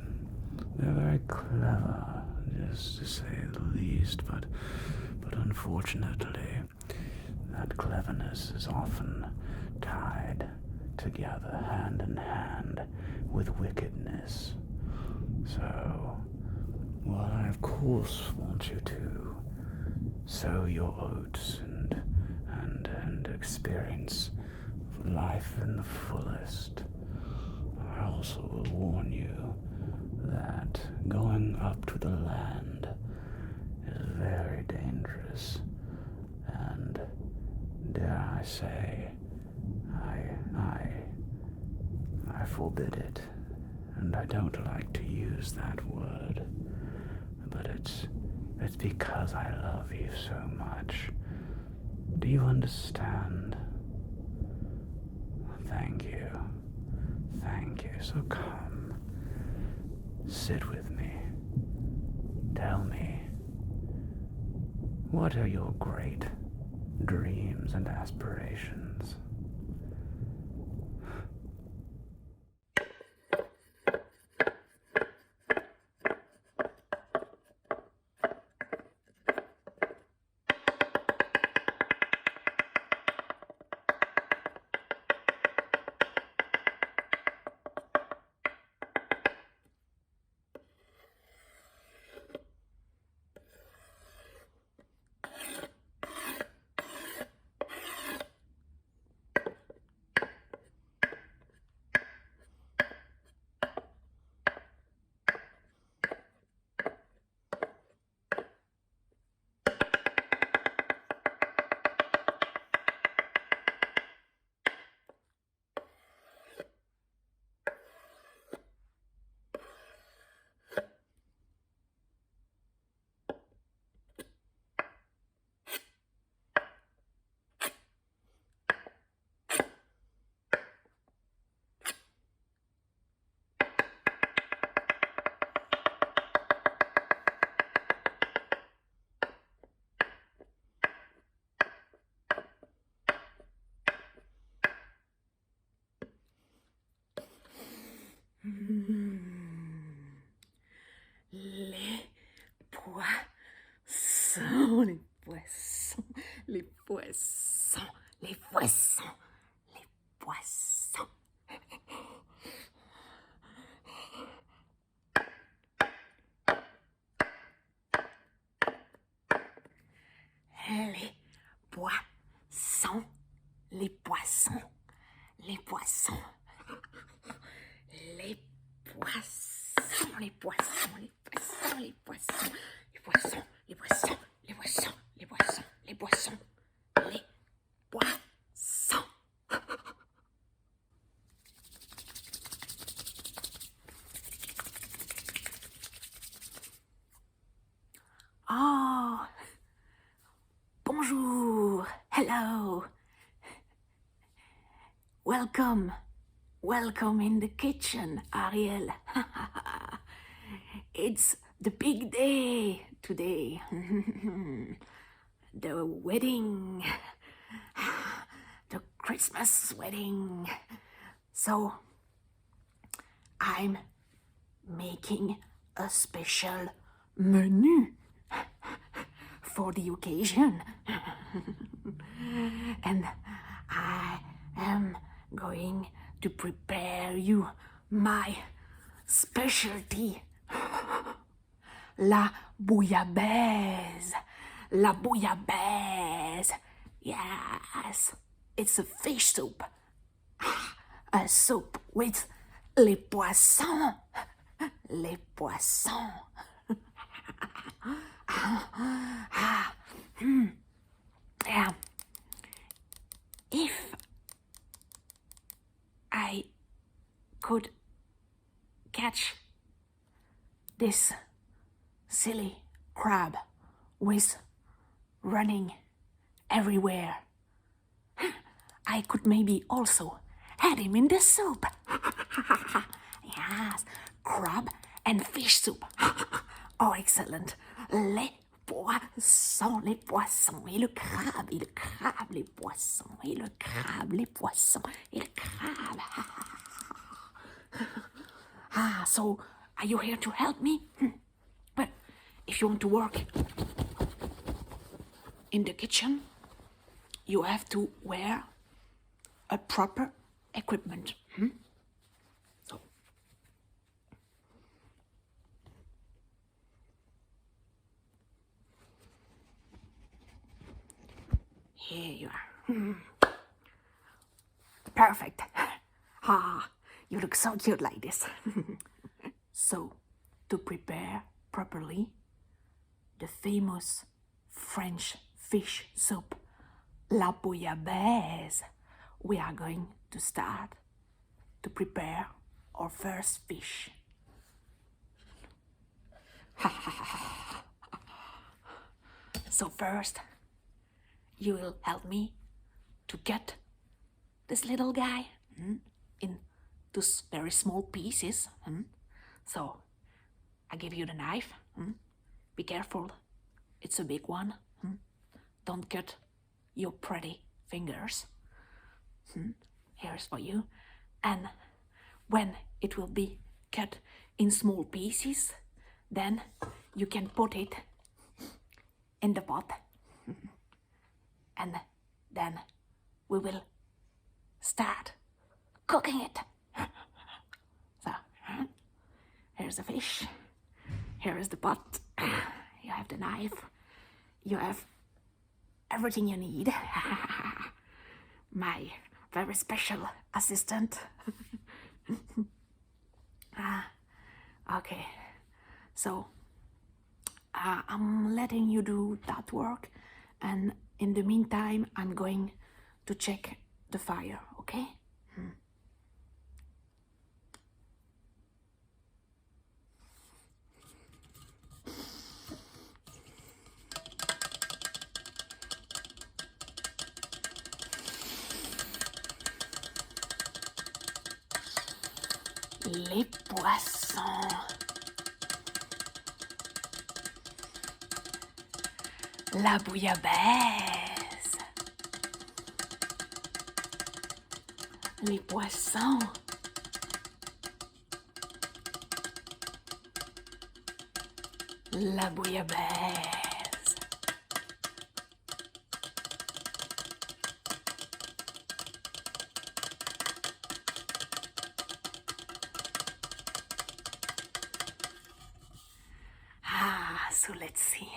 very clever, just to say the least, but unfortunately, that cleverness is often tied together hand in hand with wickedness. So, while I of course want you to sow your oats and experience life in the fullest, I also will warn you that going up to the land is very dangerous, and dare I say, I forbid it, and I don't like to use that word, but it's because I love you so much. Do you understand? Thank you. Thank you. So come, sit with me. Tell me, what are your great dreams and aspirations? Les poissons, les poissons, les poissons, les poissons, les poissons. Les poissons, les poissons, les poissons. Les poissons, les poissons, les poissons, les poissons, les poissons, les poissons, les poissons, les poissons, les poissons, les poissons. Oh, bonjour, hello, welcome. Welcome in the kitchen, Ariel. It's the big day today. The wedding. The Christmas wedding. So, I'm making a special menu for the occasion. And I am going to prepare you my specialty, la bouillabaisse. La bouillabaisse. Yes, it's a fish soup. A soup with les poissons. Les poissons. Yeah. If I could catch this silly crab with running everywhere, I could maybe also add him in the soup. Yes, crab and fish soup. Oh, excellent. Les poissons, les poissons, et le crabe, et le crabe, les poissons, et le crabe, les poissons, et le crabe. So are you here to help me? Well, if you want to work in the kitchen, you have to wear a proper equipment. So. Here you are. Perfect. You look so cute like this. So, to prepare properly the famous French fish soup, la bouillabaisse, we are going to start to prepare our first fish. So first, you will help me to cut this little guy in those very small pieces. So I give you the knife. Be careful, it's a big one. Don't cut your pretty fingers. Here's for you. And when it will be cut in small pieces, then you can put it in the pot. And then we will start cooking it. So, here's the fish. Here is the pot. You have the knife. You have everything you need. My very special assistant. Okay, so I'm letting you do that work, and in the meantime, I'm going to check the fire, okay? Les poissons. La bouillabaisse. Les poissons. La bouillabaisse. So let's see.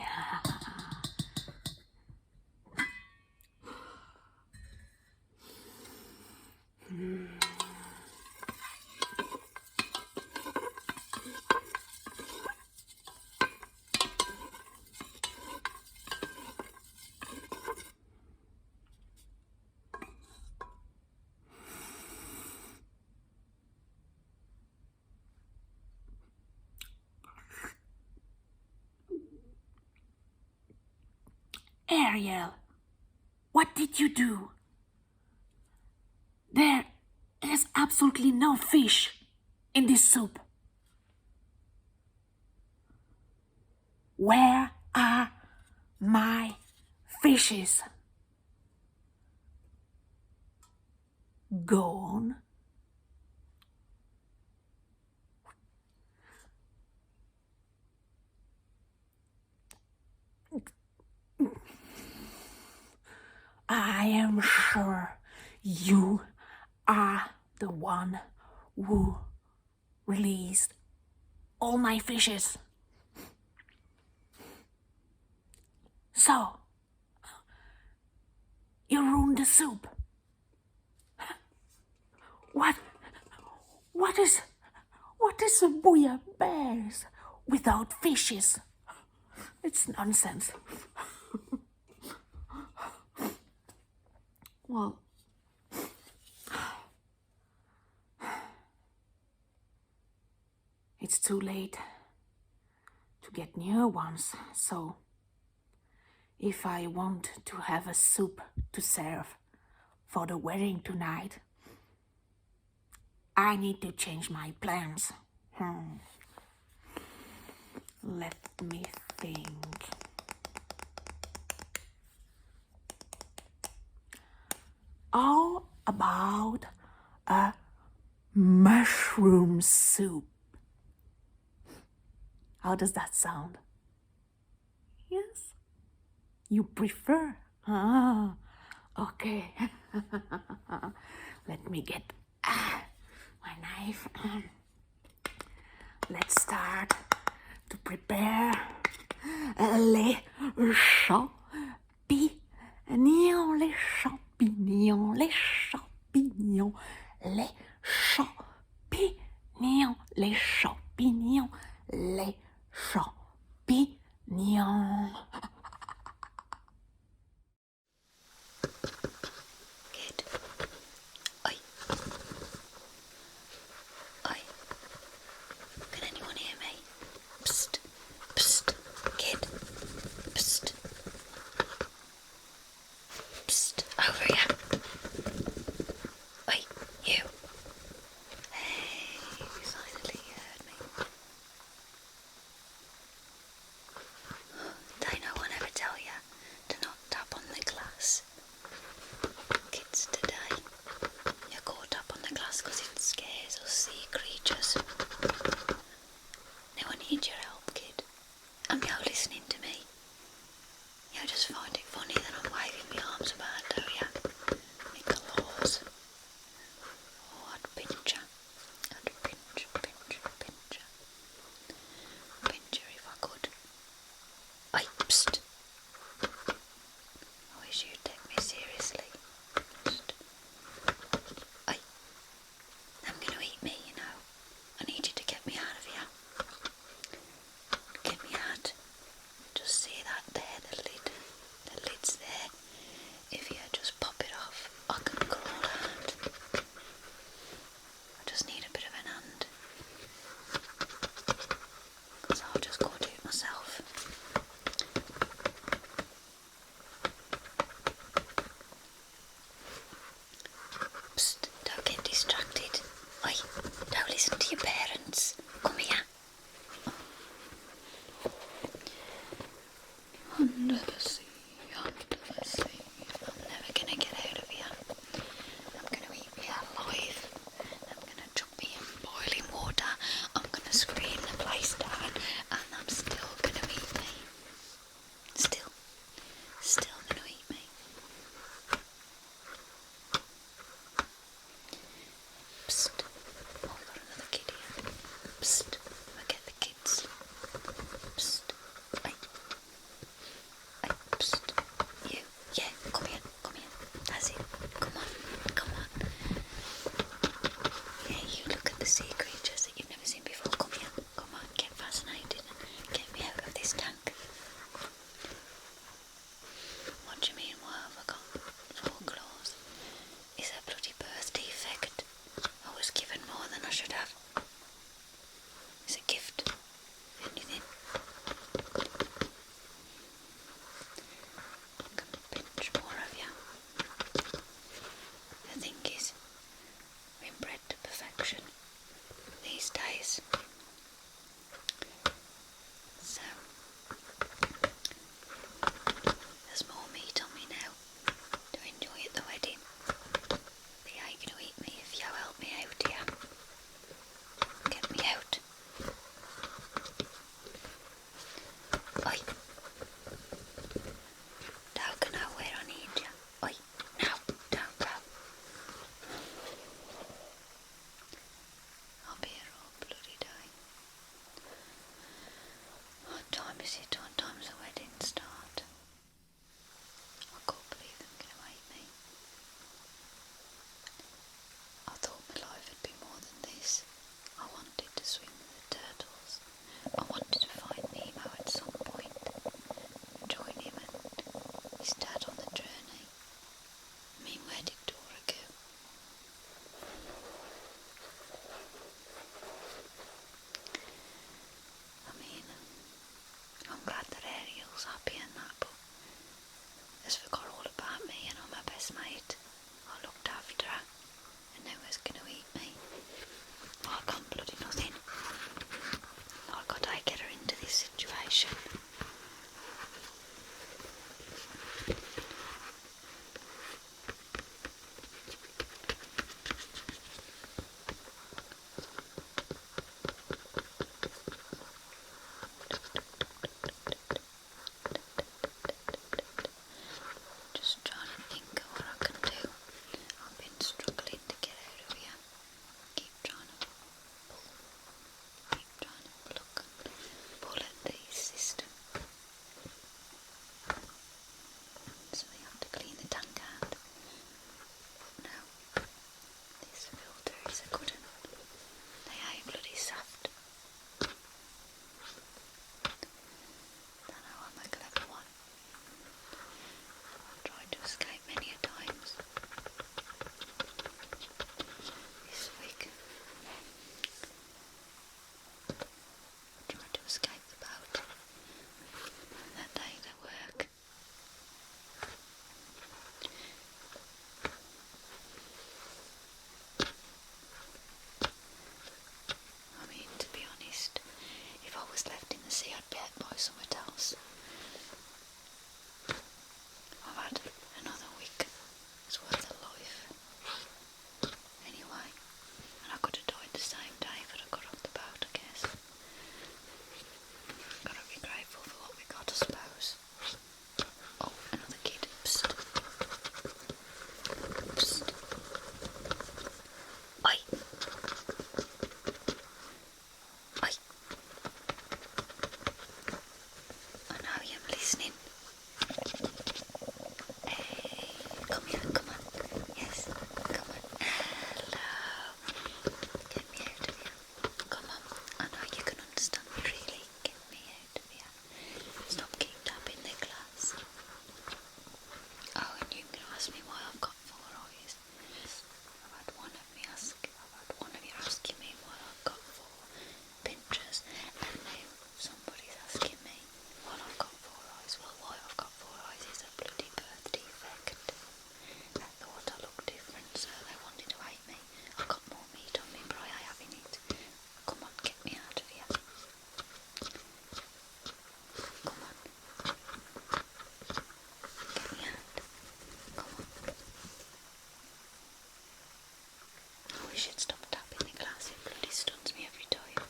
Ariel, what did you do? There is absolutely no fish in this soup. Where are my fishes? Gone? I am sure you are the one who released all my fishes. So, you ruined the soup. What is a bouillabaisse without fishes? It's nonsense. Well, it's too late to get new ones, so if I want to have a soup to serve for the wedding tonight, I need to change my plans. Let me think. How about a mushroom soup? How does that sound? Yes? You prefer? Ah, okay. Let me get my knife. Let's start to prepare les champignons, les champignons, les champignons, les champignons, les champignons, les champignons. Kid. Oi. Oi. Can anyone hear me? Psst. Psst. Kid. Psst. Psst. Over here. Oi. You. Hey. Finally you heard me. Did no one ever tell you to not tap on the glass? Kids today, you're caught up on the glass because it scares us sea creatures. Now I need your help, kid. And you're listening to me. You just find it funny that I'm waving my arms about, do you? My claws. Oh, I'd pinch her. I'd pinch her. Pinch her if I could. Oi, psst. I wish you'd take me seriously. Psst. Oi. I'm going to eat me, you know. I need you to get me out of here. Get me out. Just see that there, the lid. The lid's there. If you just pop it off, I can crawl out. I just need a bit of an hand. Because I'll just go do it myself. Psst, don't get distracted. Oi, don't listen to your parents. Come here. Under the sea, under the sea. I'm never gonna get out of here. I'm gonna eat me alive. I'm gonna chuck me in boiling water. I'm gonna scream the place down, and I'm still gonna eat me. Still gonna eat me. Psst. Oh, we got another kid here. Psst. Forget the kids. Psst. Oi. Oi. Psst. You. Yeah, come here. That's it. Come on. Yeah, you look at the sea creatures that you've never seen before. Come here. Come on, get fascinated and get me out of this tank. What do you mean, what have I got? 4 claws. Is a bloody birth defect. I was given more than I should have. It's a gift. Anything. I can pinch more of you. The thing is, we're bred to perfection these days. So, there's more meat on me now to enjoy at the wedding. But you ain't gonna eat me if you help me out here. Get me out. Oi. Don't go nowhere, I need you. Oi. No, don't go. I'll be here all bloody day. What time is it? What time's the wedding start? I can't believe them gonna hate me. I thought my life would be more than this. I wanted to swim with the turtles. I wanted to find Nemo at some point, join him and his dad on the journey. I mean, where did Dora go? I mean, I'm glad that Ariel's happy and get by something else. I've had another week's worth of life. Anyway, and I could have died the same day, but I got off the boat, I guess. Gotta be grateful for what we got, I suppose. Oh, another kid. Psst. Psst. Oi. Oi. I know you're listening. Hey, come here, come on. Yes, come on. Hello. Get me out of here. Come on. I know you can understand me, really. Get me out of here. Stop keep tapping the glass. Oh, and you can ask me why I've got 4 eyes. I've had one of you asking me why I've got 4 pinchers, and now somebody's asking me why I've got 4 eyes. Well, why I've got 4 eyes is a bloody birth defect. They thought I looked different, so they wanted to hate me. I've got more meat on me, but I ain't having it. Come on, get me out of here. Come on. Get me out. Come on. I wish you'd stop tapping the glass, it bloody stuns me every time.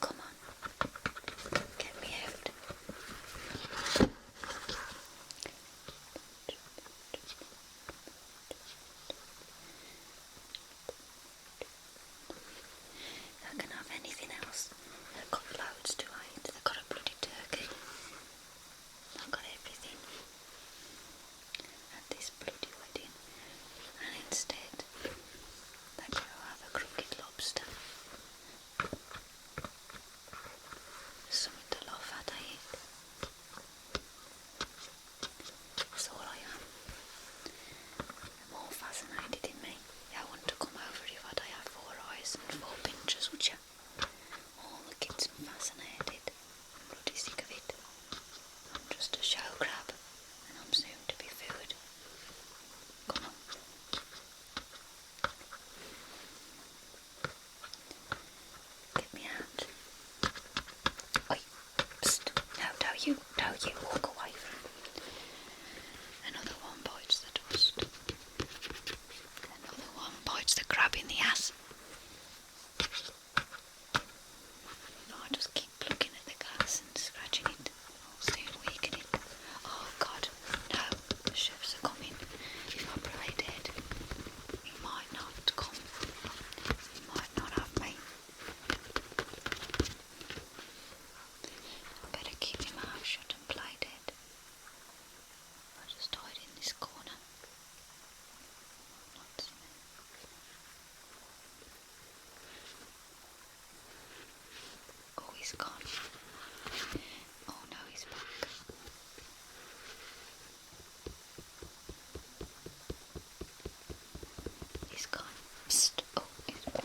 Come on. Get me out. I can have anything else. They've got loads to eat. They've got a bloody turkey. I've got everything. At this bloody wedding. And instead, they go have a crooked lobster. Something to laugh at, I eat. That's all I am. They're more fascinated in me. You wouldn't have come over if I'd have 4 eyes and 4 pinchers, would you? All the kids are fascinated. I'm bloody sick of it. I'm just a show crab, and I'm soon to be food. Come on. Get me out. Oi, psst. No, don't you walk away from it. Another one bites the dust. Another one bites the crab in the ass. No, I just keep looking at the glass and scratching it. I'll soon weaken it. Oh God, no, the chefs are coming. If I play dead, he might not come. He might not have me. I better keep my mouth shut and play dead. I just hide in this corner. Not see me. Oh, he's gone. Oh no, he's back. He's gone. Psst. Oh, he's back.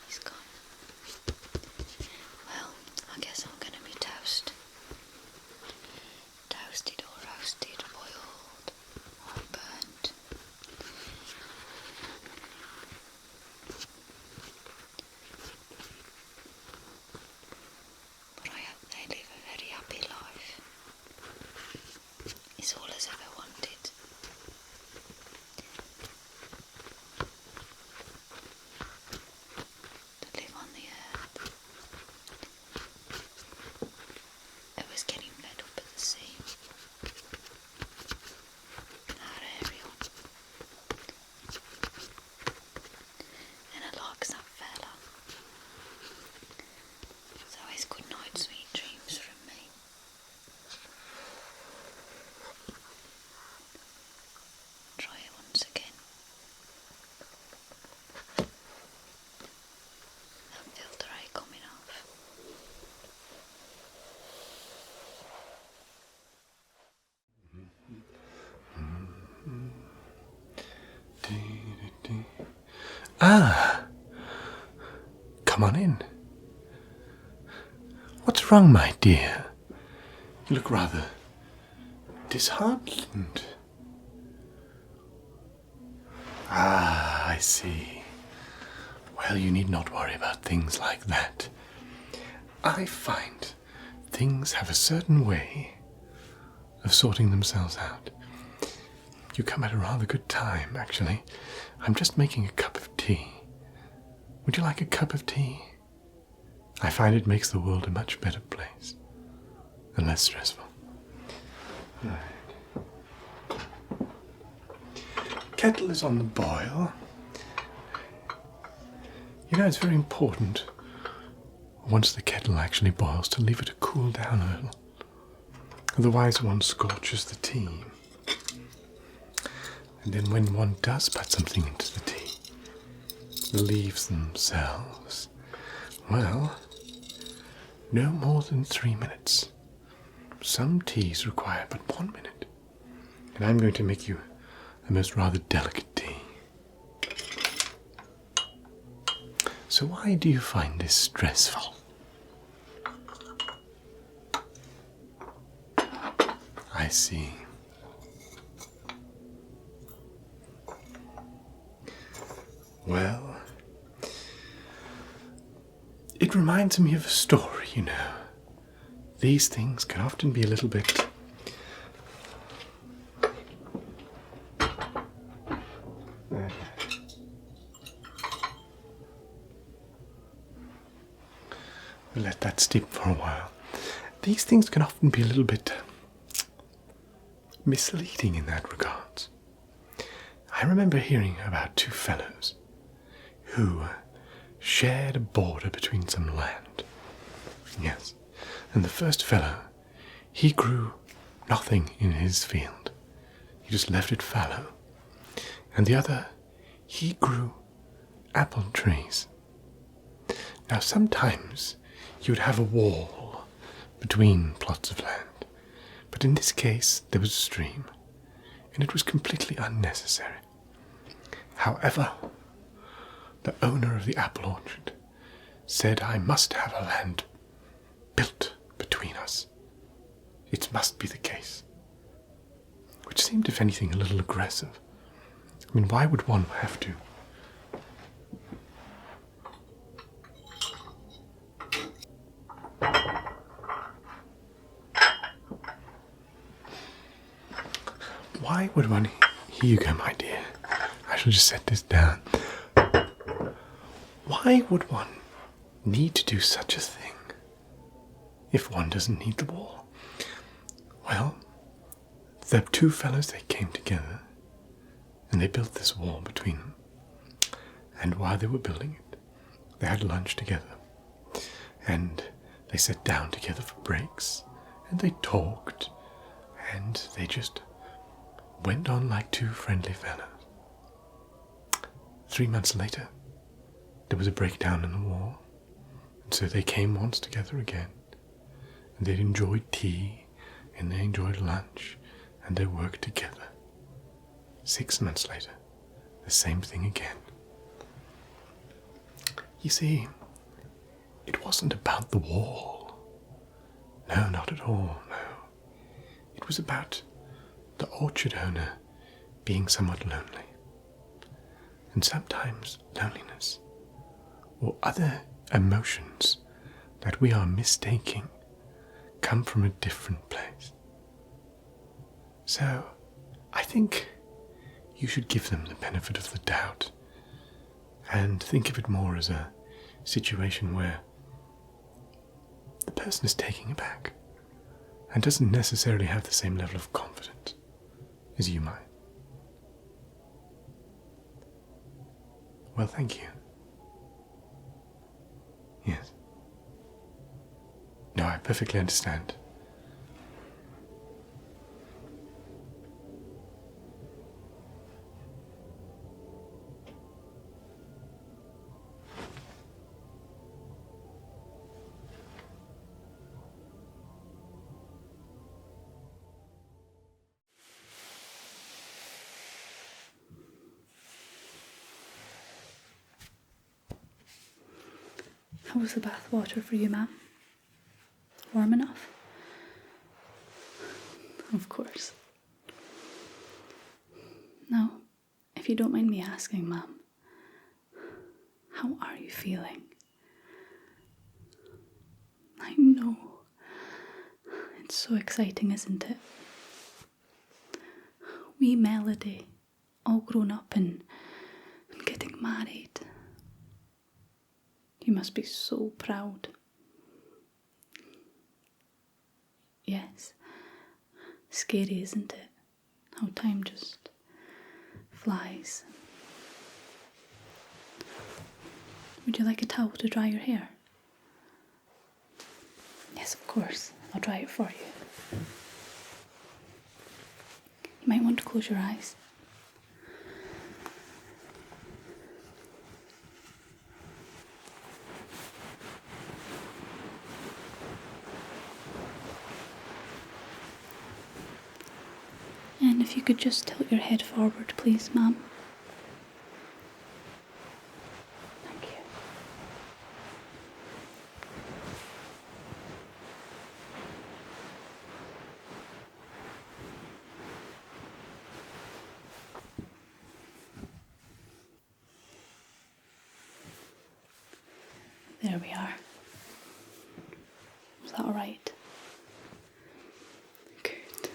He's gone. Well, I guess I'm gonna be toast. Toasted or roasted, boiled or burnt. But I hope they live a very happy life. It's all as ever wanted. To live on the earth. I was getting fed up at the sea. Our Ariel. And I likes that fella. So it's good night, sweet dreams from me. Try it once again. That filter eye coming off. Ah, come on in. What's wrong, my dear? You look rather disheartened. Ah, I see. Well, you need not worry about things like that. I find things have a certain way of sorting themselves out. You come at a rather good time, actually. I'm just making a cup of tea. Would you like a cup of tea? I find it makes the world a much better place and less stressful. Right. Kettle is on the boil. You know, it's very important, once the kettle actually boils, to leave it to cool down a little. Otherwise one scorches the tea. And then when one does put something into the tea, the leaves themselves, well, no more than 3 minutes. Some teas require but 1 minute. And I'm going to make you a most rather delicate tea. So why do you find this stressful? I see. Well, it reminds me of a story, you know. These things can often be a little bit... We'll let that steep for a while. These things can often be a little bit misleading in that regard. I remember hearing about two fellows who shared a border between some land. Yes, and the first fellow, he grew nothing in his field. He just left it fallow. And the other, he grew apple trees. Now sometimes you would have a wall between plots of land, but in this case there was a stream, and it was completely unnecessary. However, the owner of the apple orchard said, I must have a land built between us. It must be the case. Which seemed, if anything, a little aggressive. I mean, why would one have to? Why would one... Here you go, my dear. I shall just set this down. Why would one need to do such a thing if one doesn't need the wall? Well, the two fellows, they came together and they built this wall between them. And while they were building it, they had lunch together. And they sat down together for breaks. And they talked. And they just went on like two friendly fellows. 3 months later, there was a breakdown in the wall. And so they came once together again. And they enjoyed tea. And they enjoyed lunch. And they worked together. 6 months later, the same thing again. You see, it wasn't about the wall. No, not at all, no. It was about the orchard owner being somewhat lonely. And sometimes loneliness, or other emotions that we are mistaking, come from a different place. So, I think you should give them the benefit of the doubt and think of it more as a situation where the person is taking it back and doesn't necessarily have the same level of confidence as you might. Well, thank you. Yes. No, I perfectly understand. How was the bath water for you, ma'am? Warm enough? Of course. Now, If you don't mind me asking, ma'am, how are you feeling? I know. It's so exciting, isn't it? Wee Melody, all grown up and getting married. You must be so proud. Yes. Scary, isn't it? How time just flies. Would you like a towel to dry your hair? Yes, of course. I'll dry it for you. You might want to close your eyes. And if you could just tilt your head forward, please, ma'am. Thank you. There we are. Is that all right? Good.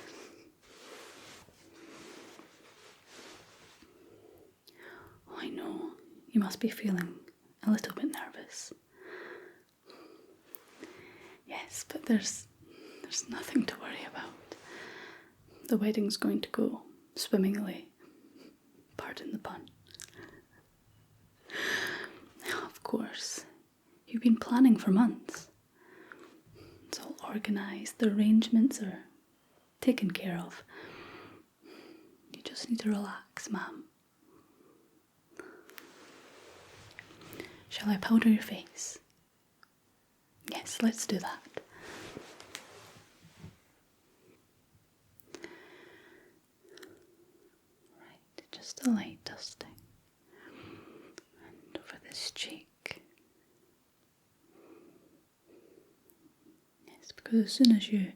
Oh, I know. You must be feeling a little bit nervous. Yes, but there's nothing to worry about. The wedding's going to go swimmingly. Pardon the pun. Of course. You've been planning for months. It's all organised, the arrangements are taken care of. You just need to relax, ma'am. Shall I powder your face? Yes, let's do that. Right, just a light dusting. And over this cheek. Because as soon as you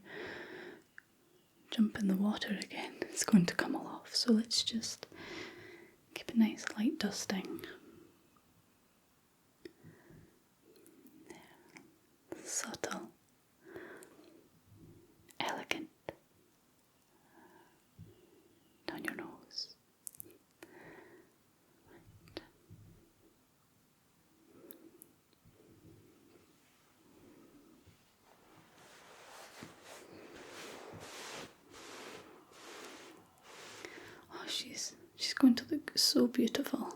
jump in the water again, it's going to come all off. So let's just keep a nice light dusting. There. Subtle. Elegant. Down your nose. Right. She's going to look so beautiful.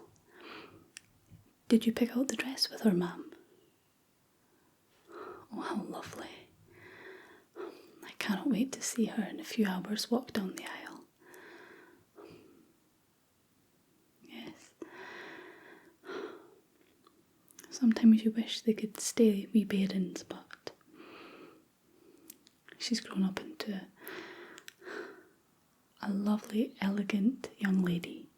Did you pick out the dress with her, ma'am? Oh, how lovely. I cannot wait to see her in a few hours walk down the aisle. Yes. Sometimes you wish they could stay wee bairns, but she's grown up into a lovely, elegant young lady.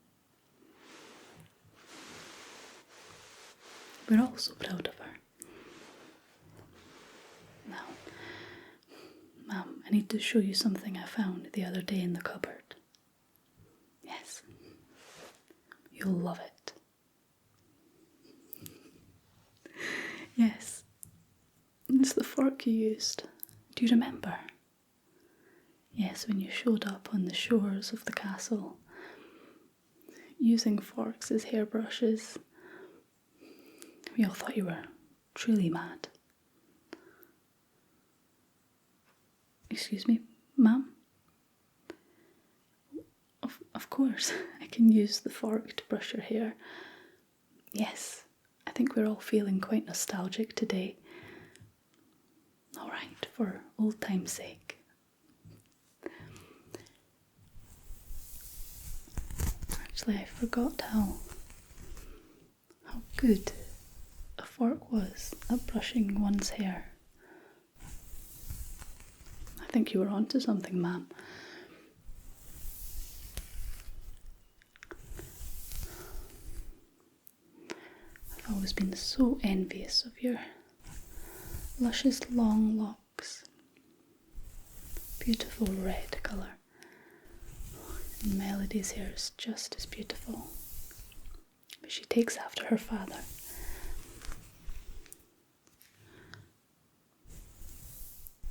We're all so proud of her. Now, ma'am, I need to show you something I found the other day in the cupboard. Yes, you'll love it. Yes, it's the fork you used. Do you remember? Yes, when you showed up on the shores of the castle, using forks as hairbrushes. We all thought you were truly mad. Excuse me, ma'am? Of course, I can use the fork to brush your hair. Yes, I think we're all feeling quite nostalgic today. All right, for old time's sake. Actually, I forgot how good a fork was at brushing one's hair. I think you were onto something, ma'am. I've always been so envious of your luscious long locks. Beautiful red colour. And Melody's hair is just as beautiful. She takes after her father.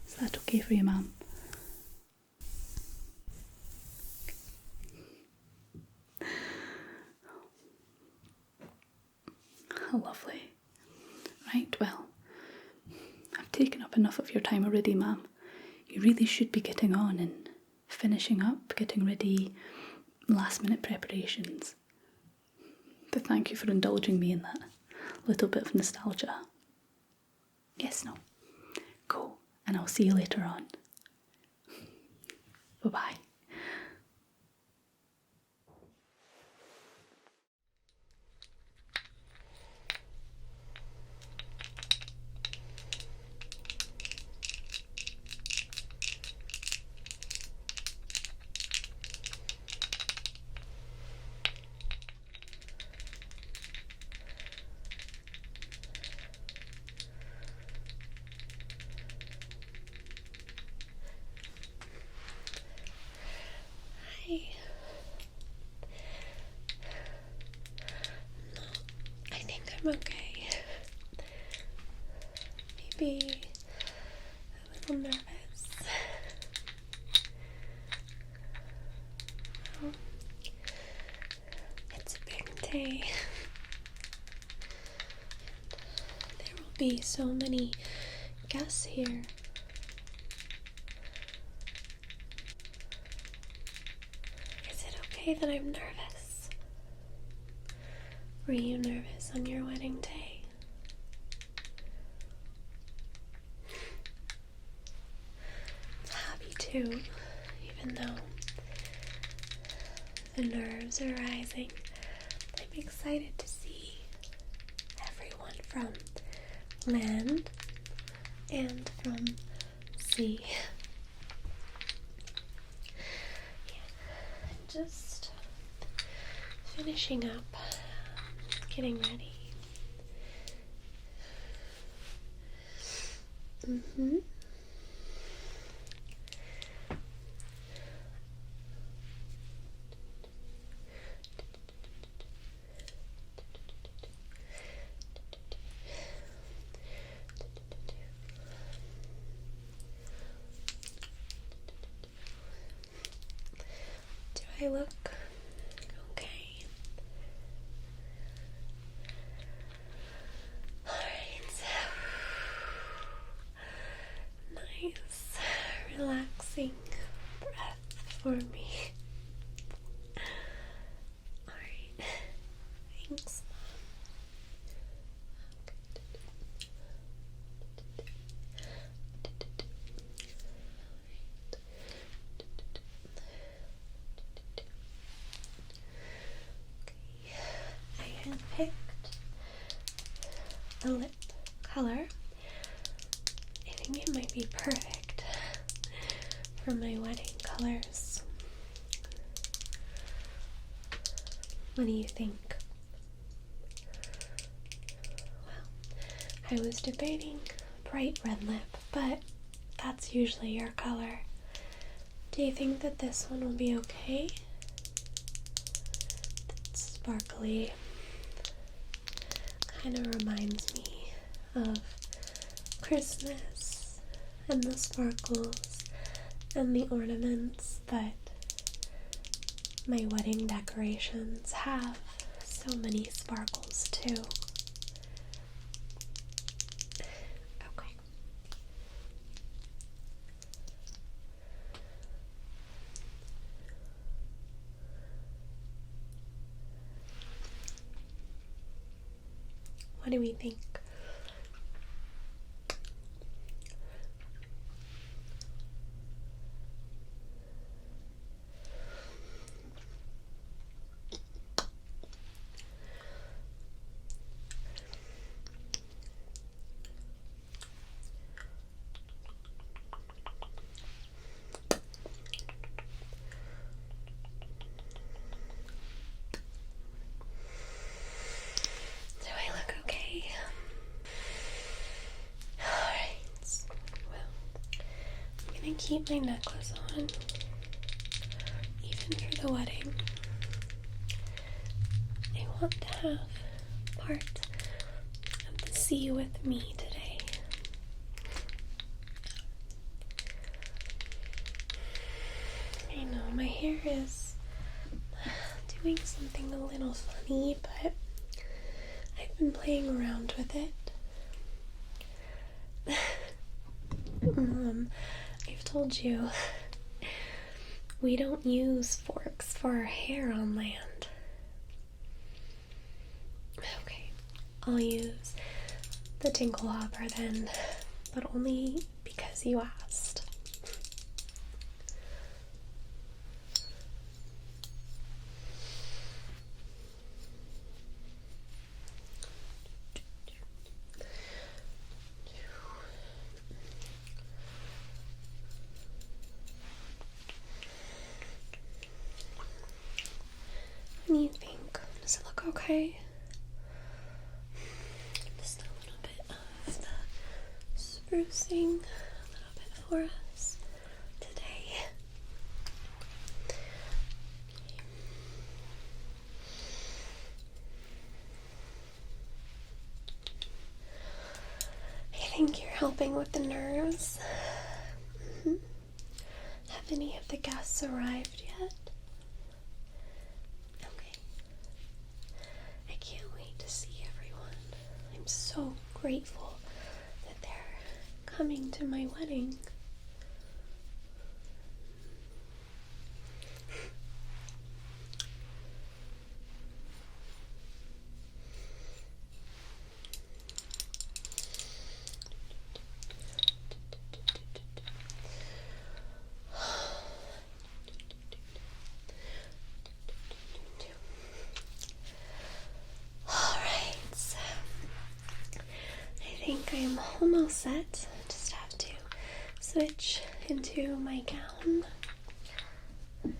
Is that okay for you, ma'am? How lovely. Right, well, I've taken up enough of your time already, ma'am. You really should be getting on and finishing up, getting ready, last-minute preparations. But thank you for indulging me in that little bit of nostalgia. Yes, no. Go, and I'll see you later on. Bye-bye. I think I'm okay. Maybe a little nervous. Well, it's a big day. And there will be so many guests here. Is it okay that I'm nervous? Were you nervous on your wedding day? Happy too, even though the nerves are rising. I'm excited to see everyone from land and from sea. I'm just finishing up, getting ready. Do I look okay? Alright. Nice, relaxing breath for me. Alright. Thanks, Mom. I have picked a lip color. I think it might be perfect for my wedding colors. What do you think? Well, I was debating bright red lip, but that's usually your color. Do you think that this one will be okay? It's sparkly. Kind of reminds me of Christmas and the sparkles and the ornaments that my wedding decorations have. So many sparkles too. Okay. What do we think? Do I look okay? Alright. Well, I'm gonna keep my necklace on, even for the wedding. I want to have part of the sea with me today. I know my hair is doing something a little funny, but I've been playing around with it. Mom, I've told you, we don't use forks for our hair on land. Okay, I'll use the tinkle hopper then, but only because you asked. What do you think? Does it look okay? Just a little bit of the sprucing, a little bit for us today. I think you're helping with the nerves. Have any of the guests arrived yet? See everyone. I'm so grateful that they're coming to my wedding. I think I am almost set. Just have to switch into my gown. And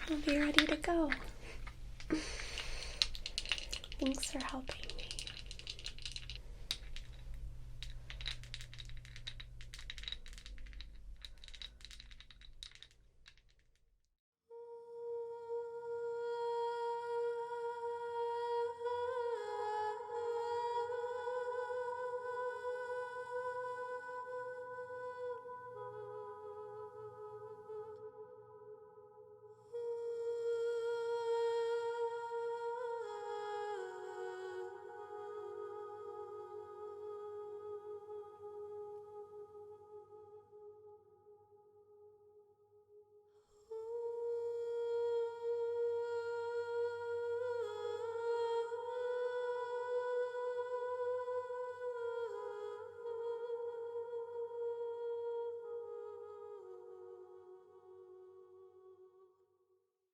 then I'll be ready to go. Thanks for helping.